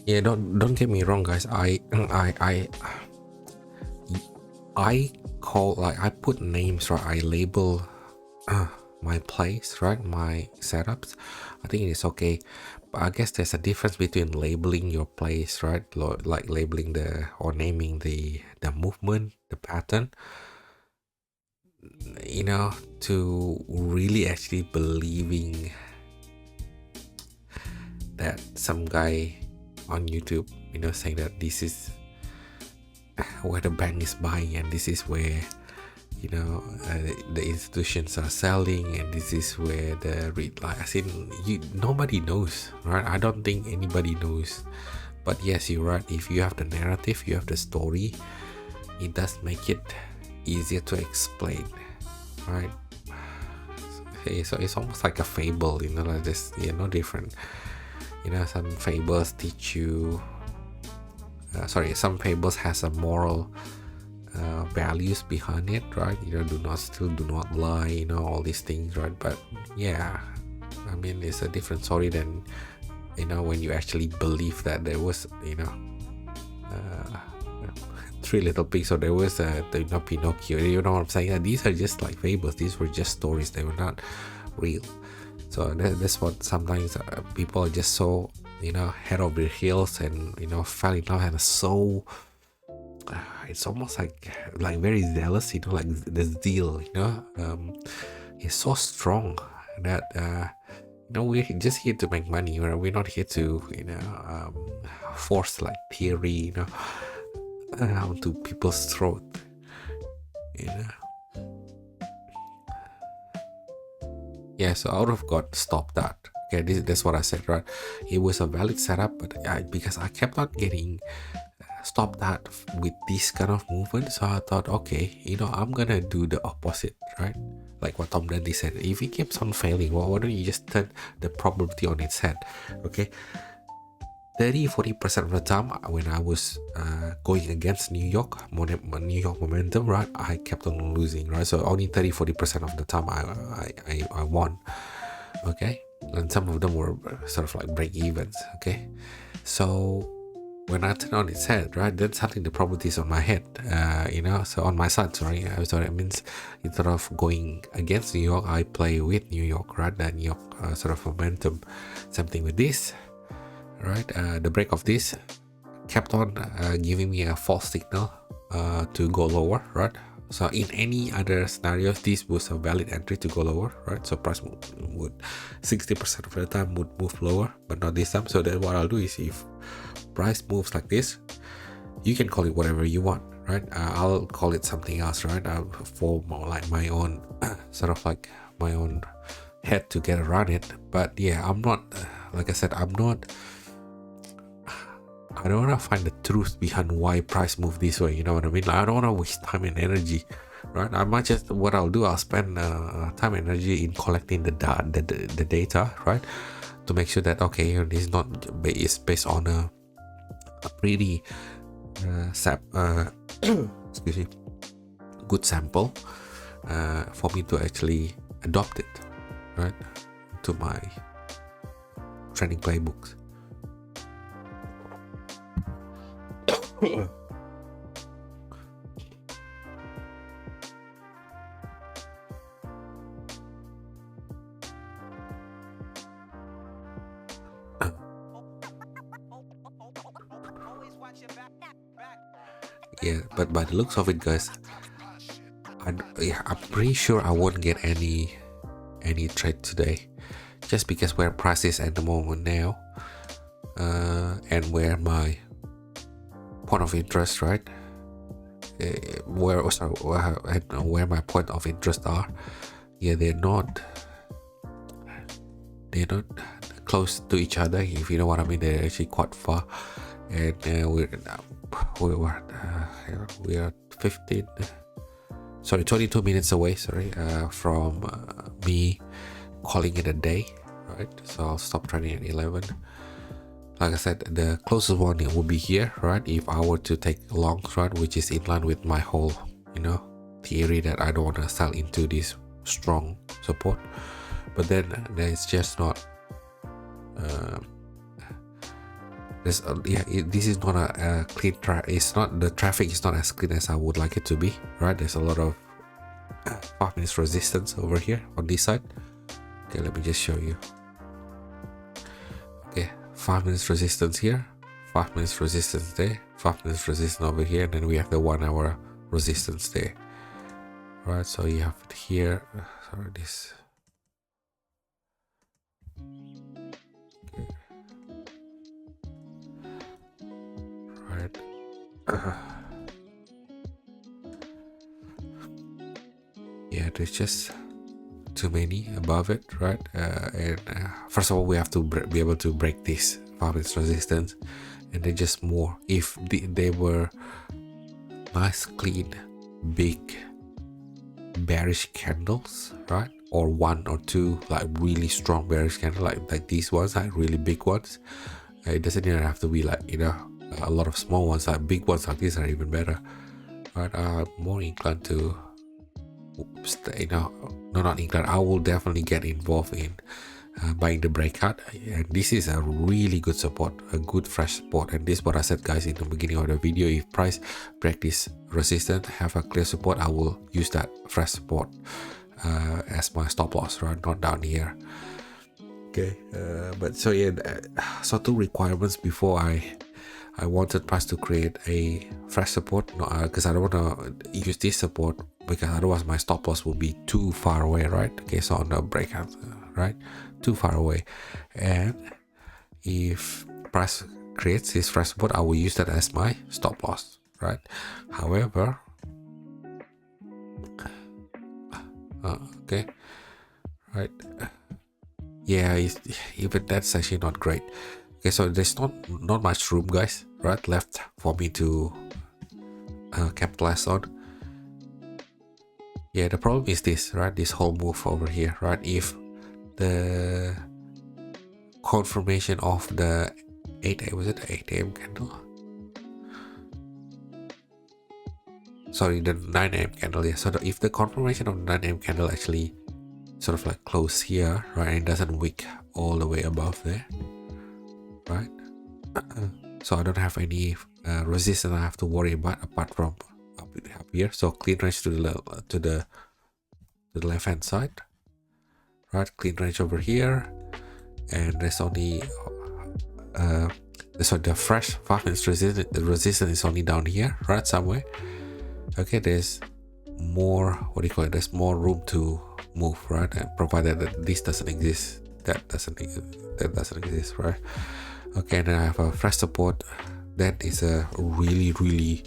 Yeah, don't get me wrong, guys. I call, like, I put names, right? I label my plays, right? My setups. I think it's okay, but I guess there's a difference between labeling your plays, right? Like labeling or naming the movement, the pattern, you know, to really actually believing that some guy on YouTube, you know, saying that this is where the bank is buying and this is where, you know, the institutions are selling, and this is where the like, I said, nobody knows, right? I don't think anybody knows. But yes, you're right. If you have the narrative, you have the story, it does make it easier to explain, right? So it's almost like a fable, you know, like this, no different. You know, some fables teach you, some fables has a moral values behind it, right? You know, do not lie, you know, all these things, right? But yeah, I mean, it's a different story than, you know, when you actually believe that there was, you know, Three Little Pigs, or there was Pinocchio. You know what I'm saying? These are just like fables. These were just stories. They were not real. So that's what sometimes people are just so, you know, head over heels, and, you know, fell in love, and so it's almost like very zealous, you know, like the zeal, you know, is so strong that you know, we're just here to make money. We're not here to, you know, force like theory, you know, onto people's throat, you know. Yeah, so out of God, stop that. Okay, that's what I said, right? It was a valid setup, but because I kept on getting stop that with this kind of movement, so I thought, okay, you know, I'm gonna do the opposite, right? Like what Tom Dandy said, if it keeps on failing, well, why don't you just turn the probability on its head? Okay, 30-40% of the time when I was going against New York momentum, right, I kept on losing, right? So only 30-40% of the time I won. Okay, and some of them were sort of like break evens. Okay, so when I turn on its head, right, then suddenly the probability is on my head, you know, so on my side, sorry. So it means instead of going against New York, I play with New York, right? The New York sort of momentum. Same thing with this, right? The break of this kept on giving me a false signal to go lower, right? So in any other scenarios, this was a valid entry to go lower, right? So price would 60% of the time would move lower, but not this time. So then what I'll do is, if price moves like this, you can call it whatever you want, right? I'll call it something else, right? For more like my own sort of like my own head to get around it. But yeah, I'm not like I said, I don't want to find the truth behind why price move this way, you know what I mean? Like, I don't want to waste time and energy, right? I might just, what I'll do, I'll spend time and energy in collecting the data, right? To make sure that, okay, this is not, it's based on a pretty excuse me, good sample for me to actually adopt it, right, to my training playbooks. Yeah, but by the looks of it, guys, I'm pretty sure I won't get any trade today, just because where price is at the moment now, and where my point of interest, right? Where my point of interest are, yeah, they're not close to each other, if you know what I mean. They're actually quite far, and we are 22 minutes away, from me calling it a day, right? So I'll stop trading at 11. Like I said, the closest one will be here, right? If I were to take a long trade, which is in line with my whole, theory that I don't want to sell into this strong support. But then it's just not. This is not a clean it's not, the traffic is not as clean as I would like it to be, right? There's a lot of 5 minutes resistance over here on this side. Okay, let me just show you. Okay, 5 minutes resistance here, 5 minutes resistance there, 5 minutes resistance over here, and then we have the 1 hour resistance there, right? So you have it here, this. Right. Yeah, there's just too many above it, right? And first of all, we have to be able to break this 5 minutes resistance, and then just more. If they were nice, clean, big bearish candles, right? Or 1 or 2 like really strong bearish candles, like these ones, like really big ones. It doesn't even have to be like, a lot of small ones. Like big ones like these are even better, right? I'm more inclined to not inclined, I will definitely get involved in buying the breakout. And this is a really good support, a good fresh support. And this is what I said, guys, in the beginning of the video. If price break this resistance, have a clear support, I will use that fresh support as my stop loss, right? Not down here. Okay, but so yeah, so 2 requirements before I wanted price to create a fresh support, because I don't want to use this support, because otherwise my stop loss will be too far away, right? Okay, so on the breakout, right, too far away. And if price creates this fresh support, I will use that as my stop loss, right? However, okay, right, yeah, even that's actually not great. Okay, so there's not much room, guys, right, left for me to capitalize on. Yeah, the problem is this, right? This whole move over here, right? If the confirmation of the 8 a.m. candle? Sorry, the 9 a.m. candle, yeah. So if the confirmation of the 9 a.m. candle actually sort of like close here, right, and doesn't wick all the way above there, right? So I don't have any resistance I have to worry about apart from up here. So clean range to the left hand side, right? Clean range over here, and there's only so the fresh 5 minutes resistance is only down here, right, somewhere. Okay, there's more, what do you call it, there's more room to move, right? And provided that this doesn't exist, that doesn't exist, right? Okay, and then I have a fresh support. That is a really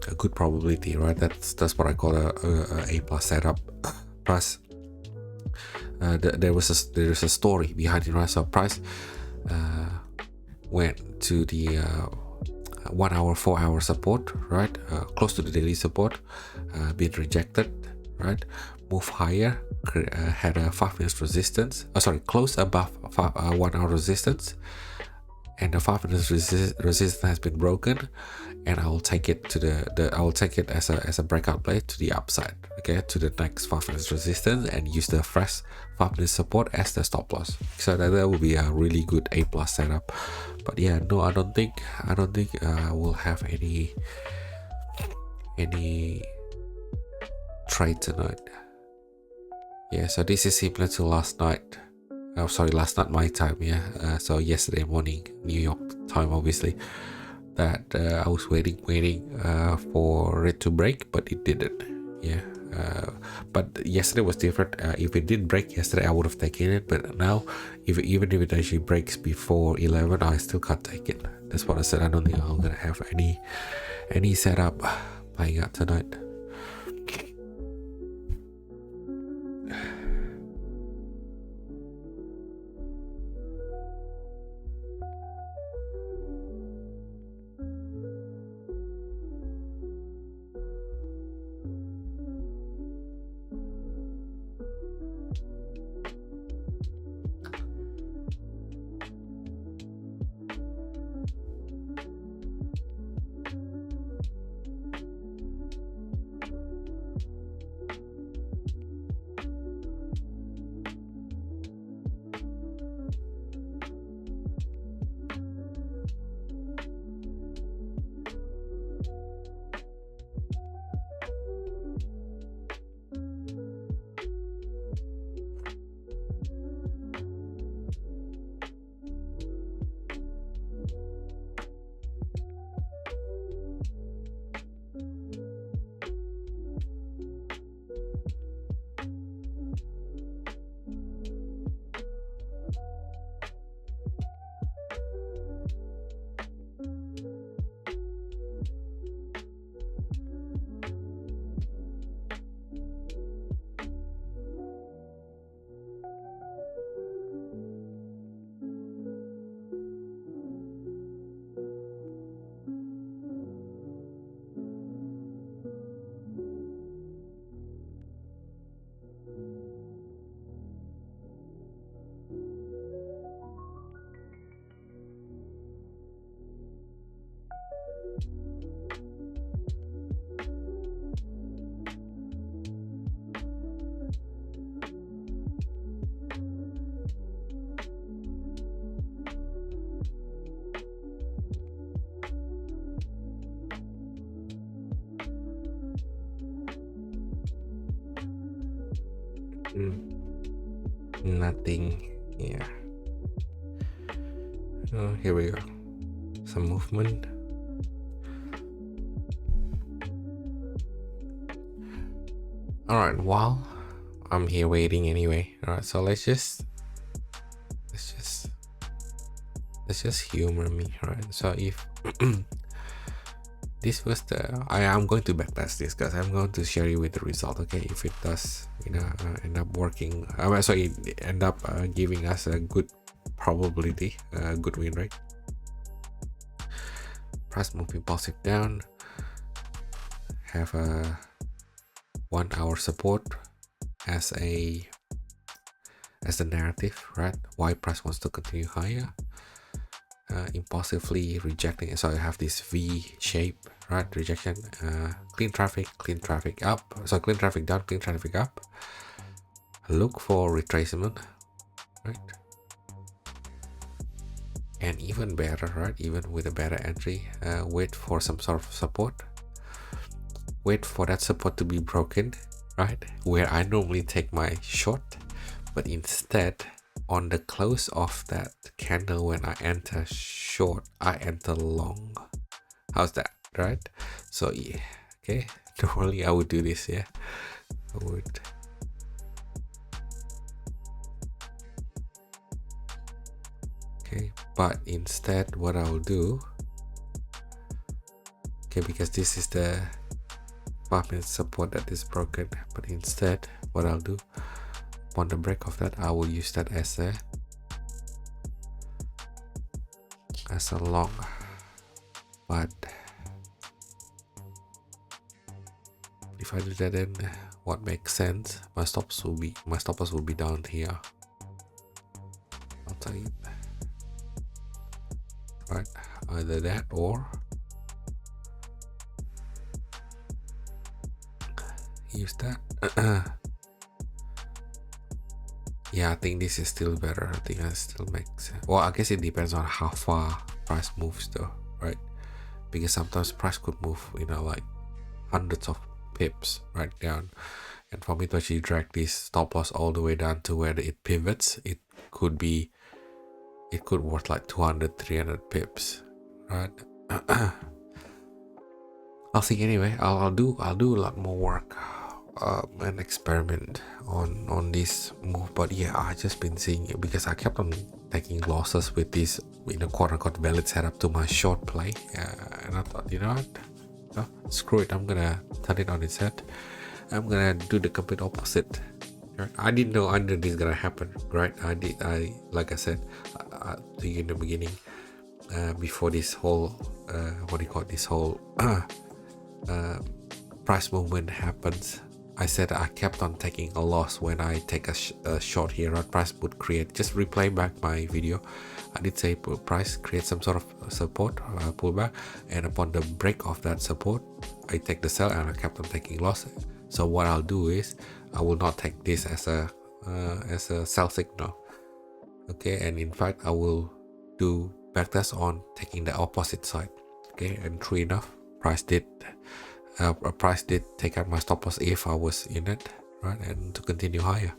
a good probability, right? That's what I call a plus setup. Plus there is a story behind it, right? So price went to the 1 hour 4 hour support, right? Close to the daily support, been rejected, right? Move higher, had a 5 minutes resistance, close above 1 hour resistance, and the 5 minutes resistance has been broken, and I will take it to I will take it as a breakout play to the upside, okay, to the next 5 minutes resistance, and use the fresh 5 minute support as the stop loss. So that will be a really good A plus setup. But yeah, no, I don't think we'll have any trade tonight. Yeah, so this is similar to last night. Last night my time. Yeah, so yesterday morning New York time, obviously. That I was waiting for it to break, but it didn't. Yeah, but yesterday was different. If it did break yesterday, I would have taken it. But now, even if it actually breaks before 11, I still can't take it. That's what I said. I don't think I'm gonna have any setup playing out tonight. Nothing. Yeah. Oh, here we go. Some movement. All right. Well, I'm here waiting anyway. All right. So let's just humor me. All right. So if this was I am going to backtest this, guys. I'm going to share you with the result. Okay, if it does, end up working. End up giving us a good probability, good win rate. Price moving positive down. Have a 1 hour support as the narrative, right? Why price wants to continue higher. Impulsively rejecting, so I have this V shape, right? Rejection, clean traffic up, so clean traffic down, clean traffic up, look for retracement, right? And even better, right? Even with a better entry, wait for some sort of support, wait for that support to be broken, right? Where I normally take my short, but instead on the close of that candle, when I enter short, I enter long. How's that, right? So yeah, Okay, normally I would do this, yeah. I would. Okay, but instead what I'll do, okay, because this is the 5-minute support that is broken, but instead what I'll do, upon the break of that, I will use that as a long. But if I do that, then what makes sense, my stops will be down here. I'll tell you, right? Either that or use that. Yeah, I think this is still better. I think that still makes sense. Well, I guess it depends on how far price moves though, right? Because sometimes price could move, like hundreds of pips right down. And for me to actually drag this stop loss all the way down to where it pivots, it could worth like 200, 300 pips, right? I'll think anyway. I'll do a lot more work and experiment on this move. But yeah, I just been seeing it because I kept on taking losses with this quote unquote valid setup to my short play, and I thought, what, screw it, I'm gonna turn it on its head. I'm gonna do the complete opposite. I didn't know this is gonna happen, right? I like I said to you in the beginning, before this whole this whole price movement happens, I said I kept on taking a loss when I take a short here. Right? Price would create, just replay back my video, I did say price create some sort of support, pullback, and upon the break of that support, I take the sell, and I kept on taking loss. So what I'll do is I will not take this as a sell signal, okay, and in fact I will do backtest on taking the opposite side, okay, and true enough, price did take out my stop loss if I was in it, right, and to continue higher.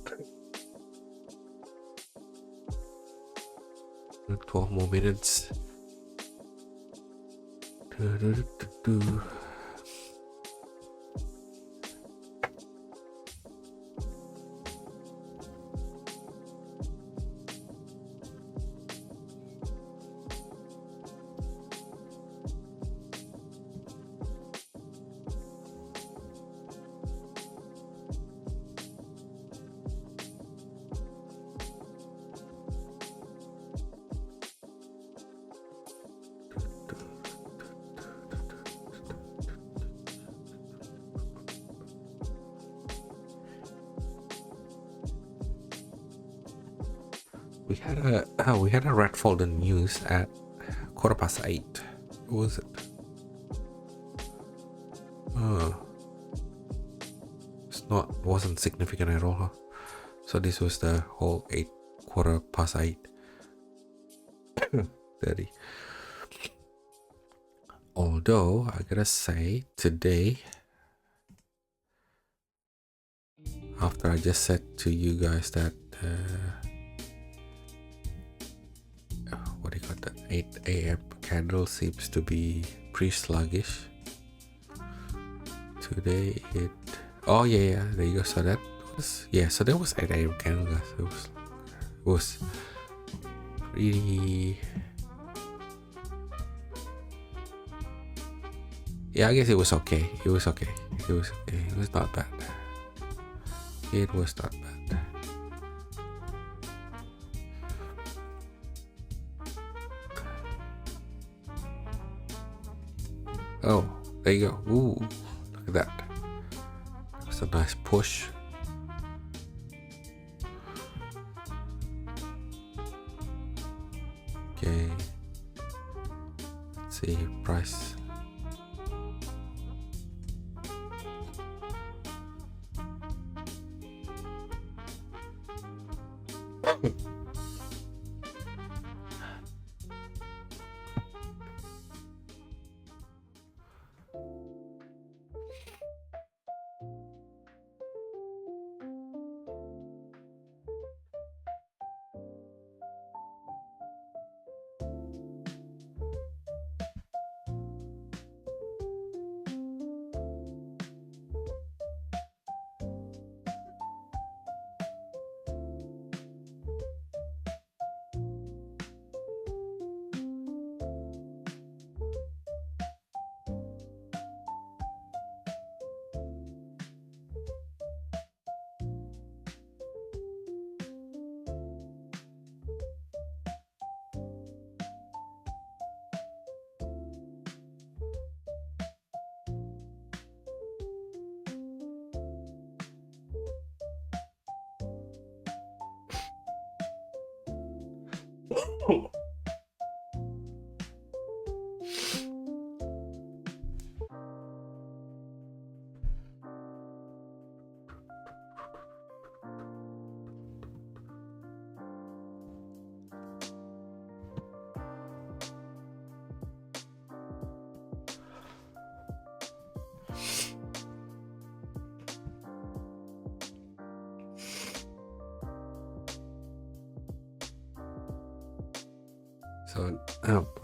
Okay. 12 more minutes. We had a red folder news at 8:15. What was it? Wasn't significant at all, huh? So this was the whole 8:15. 30. Although I gotta say, today, after I just said to you guys that the 8 a.m. candle seems to be pretty sluggish. Today oh yeah, there you go. So that was, so there was 8 a.m. candle, guys. It was pretty, yeah, I guess it was okay. It was not bad. It was not bad. Oh, there you go. Ooh, look at that. It's a nice push. Okay, let's see price.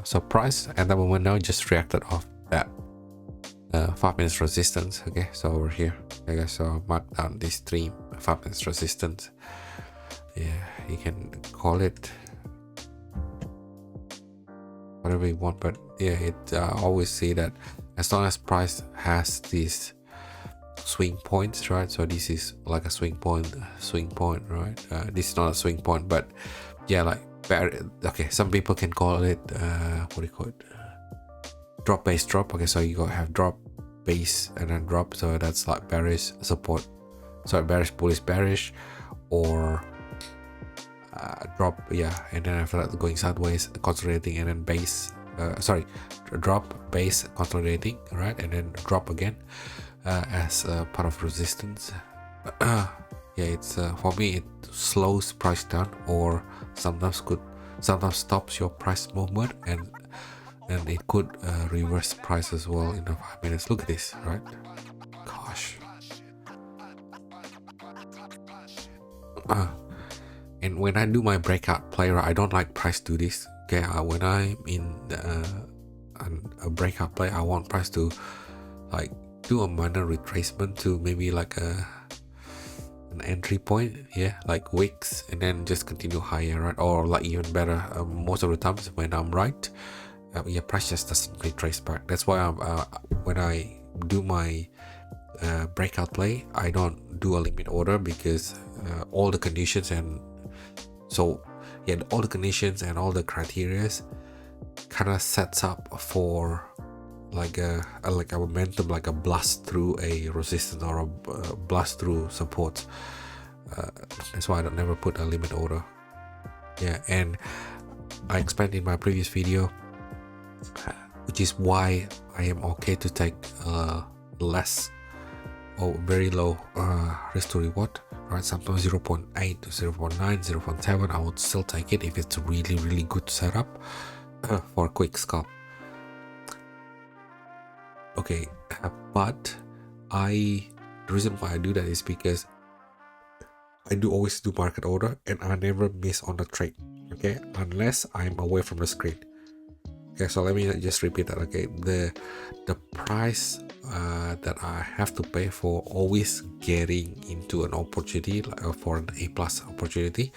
So price at the moment now just reacted off that 5 minutes resistance. Okay, so over here, I guess, so mark down these 5 minutes resistance. Yeah, you can call it whatever you want, but yeah, it always see that as long as price has these swing points, right? So this is like a swing point, right? This is not a swing point, but yeah, like okay, some people can call it what do you call it, drop base drop. Okay, so you go have drop base and then drop, so that's like bearish support, sorry, bearish bullish bearish, or drop, yeah, and then after that going sideways consolidating, and then base sorry, drop base consolidating, right, and then drop again as part of resistance. Yeah, it's for me it slows price down, or sometimes stops your price movement, and it could reverse price as well in the 5 minutes. Look at this, right? Gosh. And when I do my breakout play, right, I don't like price do this. Okay, when I'm in a breakout play, I want price to like do a minor retracement to maybe like an entry point, yeah, like wicks, and then just continue higher, right? Or like even better, most of the times when I'm right, yeah, price just doesn't retrace back. That's why when I do my breakout play, I don't do a limit order, because all the conditions, and so yeah, all the conditions and all the criterias kind of sets up for like a momentum, like a blast through a resistance, or a blast through support. That's why I don't never put a limit order. Yeah, and I explained in my previous video, which is why I am okay to take less or very low risk to reward, right? Sometimes 0.8 to 0.9, 0.7, I would still take it if it's a really good setup for a quick scalp. Okay, but the reason why I do that is because I do always do market order, and I never miss on the trade, okay, unless I'm away from the screen. Okay, so let me just repeat that. Okay, the price that I have to pay for always getting into an opportunity, for an A+ opportunity,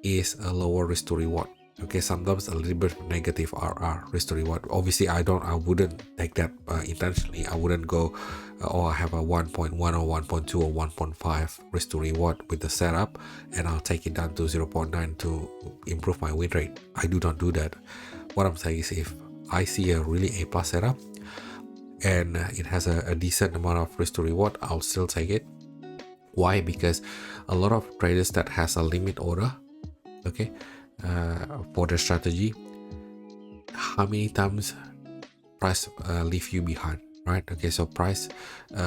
is a lower risk to reward. Okay, sometimes a little bit negative RR, risk to reward. Obviously, I wouldn't take that intentionally. I wouldn't go, I have a 1.1 or 1.2 or 1.5 risk to reward with the setup, and I'll take it down to 0.9 to improve my win rate. I do not do that. What I'm saying is, if I see a really A+ setup and it has a decent amount of risk to reward, I'll still take it. Why? Because a lot of traders that has a limit order, okay, for the strategy, how many times price leave you behind, right? Okay, so price,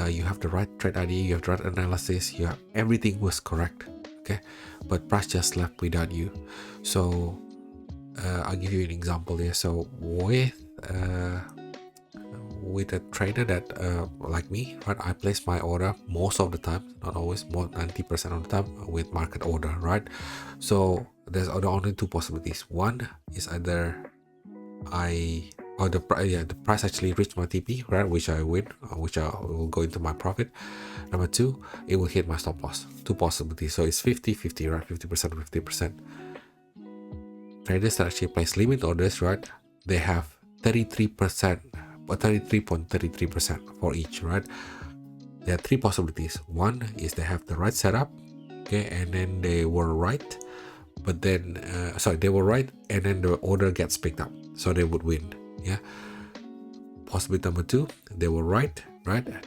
you have the right trade idea, you have the right analysis, you have everything was correct, okay, but price just left without you. So I'll give you an example here. So with a trader that like me, right, I place my order most of the time, not always, more 90% of the time with market order, right? So there's only two possibilities. One is either the price actually reached my TP, right, which I win, which I will go into my profit. Number two, it will hit my stop loss. Two possibilities. So it's 50-50, right? 50%, 50%. Traders that actually place limit orders, right, they have 33%, or 33.33% for each, right? There are three possibilities. One is they have the right setup, okay, and then they were right, but then they were right, and then the order gets picked up, so they would win. Yeah. Possibility number two, they were right,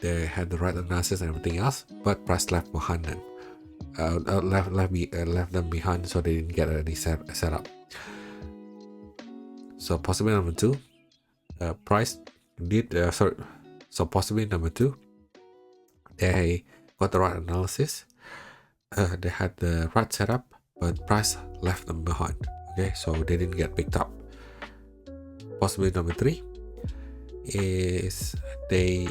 they had the right analysis and everything else, but price left behind them, left them behind, so they didn't get any setup. So possibility number two, price did so possibility number two, they got the right analysis, they had the right setup, but price left them behind, okay, so they didn't get picked up. Possibility number three is they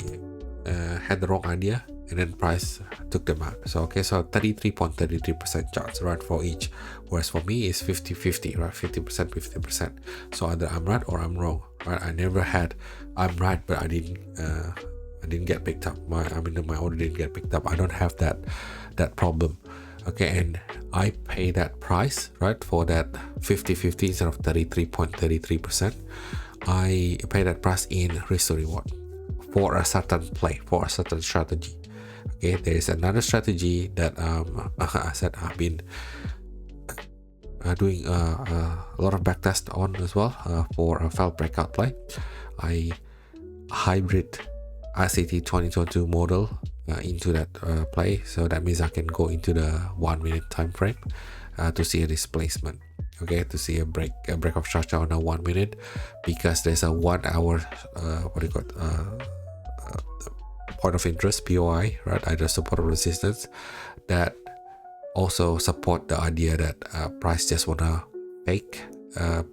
had the wrong idea, and then price took them out. So okay, so 33.33% chance, right, for each, whereas for me it's 50-50, right, 50%, 50%. So either I'm right or I'm wrong, right? I never had I'm right, but I didn't get picked up. My order didn't get picked up. I don't have that problem. Okay, and I pay that price, right, for that 50-50 instead of 33.33%. I pay that price in risk to reward for a certain play, for a certain strategy. Okay, there is another strategy that I said I've been doing a lot of backtest on as well, for a failed breakout play. I hybrid ICT 2022 model into that play, so that means I can go into the 1 minute time frame to see a displacement, okay, to see a break of structure on a 1 minute, because there's a 1 hour point of interest, POI, right, either support or resistance, that also support the idea that price just wanna fake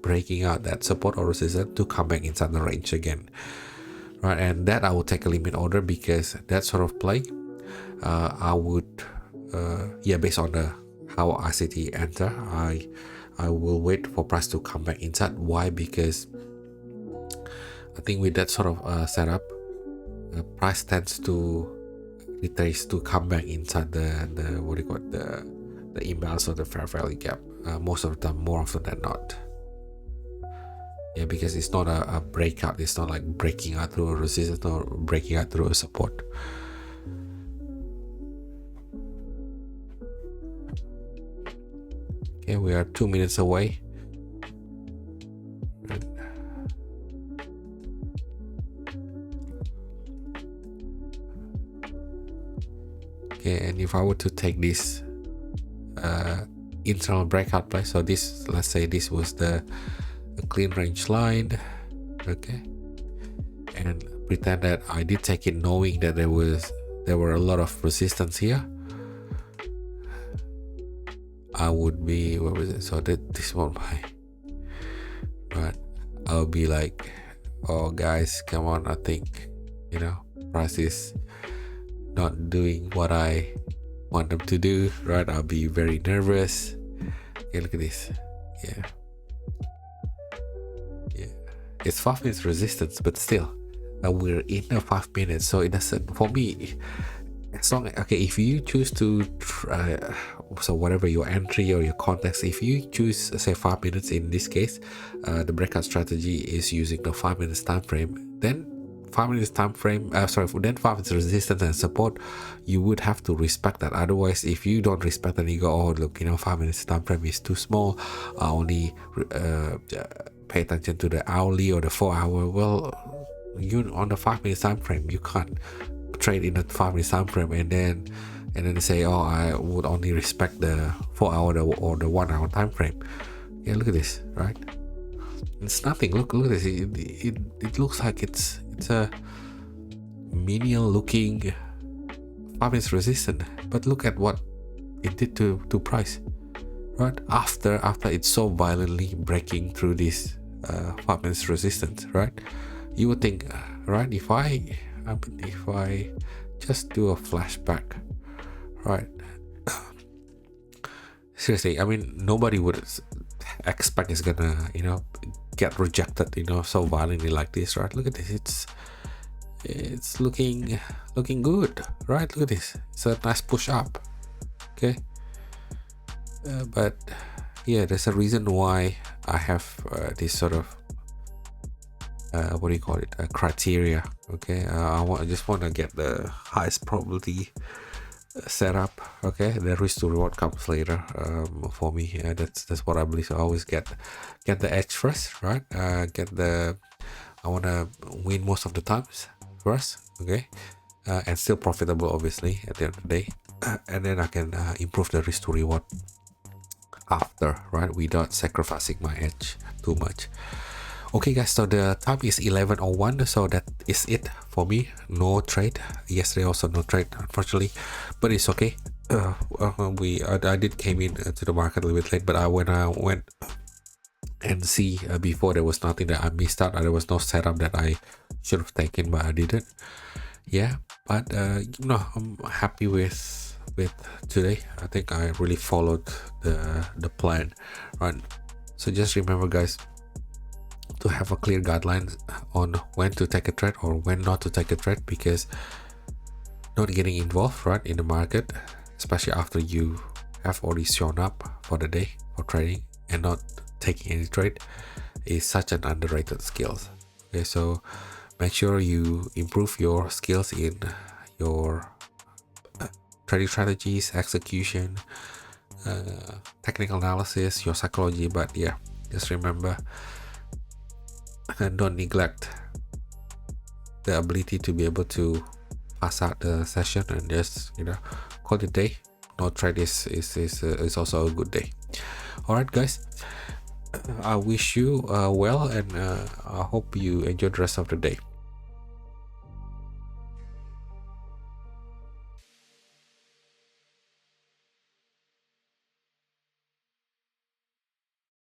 breaking out that support or resistance to come back inside the range again, right? And that I will take a limit order, because that sort of play I would based on how ICT enter, I will wait for price to come back inside. Why? Because I think with that sort of setup, price tends to retrace to come back inside the imbalance or the fair value gap, most of the time, more often than not. Yeah, because it's not a breakout. It's not like breaking out through a resistance or breaking out through a support. Okay, we are 2 minutes away. Okay, and if I were to take this internal breakout play, so this, let's say this was the clean range line, okay, and pretend that I did take it knowing that there were a lot of resistance here, I would be, what was it, so that this one buy, but I'll be like, oh guys, come on, I think, price is not doing what I want them to do, right? I'll be very nervous. Okay, look at this. Yeah, it's 5 minutes resistance, but still we're in a 5 minutes, so it doesn't, for me, as long, okay, if you choose to try, so whatever your entry or your context, if you choose, say, 5 minutes in this case, the breakout strategy is using the 5 minutes time frame, then 5 minutes time frame, then 5 minutes resistance and support, you would have to respect that. Otherwise, if you don't respect and you go, oh look, 5 minutes time frame is too small, I only pay attention to the hourly or the 4 hour, well, you on the 5 minutes time frame, you can't trade in a 5 minutes time frame and then say, oh, I would only respect the 4 hour or the 1 hour time frame. Yeah, look at this, right? It's nothing. Look at this. It looks like it's a menial looking 5-minute resistance, but look at what it did to price, right? After it's so violently breaking through this 5-minute resistance, right? You would think, right? If I just do a flashback, right? Seriously, I mean, nobody would expect it's gonna, get rejected, so violently like this, right? Look at this. It's looking good, right? Look at this. It's a nice push up. Okay. But yeah, there's a reason why I have this sort of what do you call it? Criteria. Okay. I just want to get the highest probability setup. Okay, the risk to reward comes later. For me, that's what I believe. I always get the edge first, right? I want to win most of the times first. Okay, and still profitable, obviously, at the end of the day. And then I can improve the risk to reward after, right, without sacrificing my edge too much. Okay guys, so the time is 11:01, so that is it for me. No trade yesterday, also no trade unfortunately, but it's okay. I did came in to the market a little bit late, but when I went and see before, there was nothing that I missed out. There was no setup that I should have taken, but I didn't. Yeah, but I'm happy with today. I think I really followed the plan, right? So just remember guys, to have a clear guidelines on when to take a trade or when not to take a trade, because not getting involved, right, in the market, especially after you have already shown up for the day for trading and not taking any trade, is such an underrated skill. Okay, so make sure you improve your skills in your trading strategies, execution, technical analysis, your psychology. But yeah, just remember, and don't neglect the ability to be able to pass out the session and just call it a day. No trade is also a good day. All right guys, I wish you well, and I hope you enjoy the rest of the day.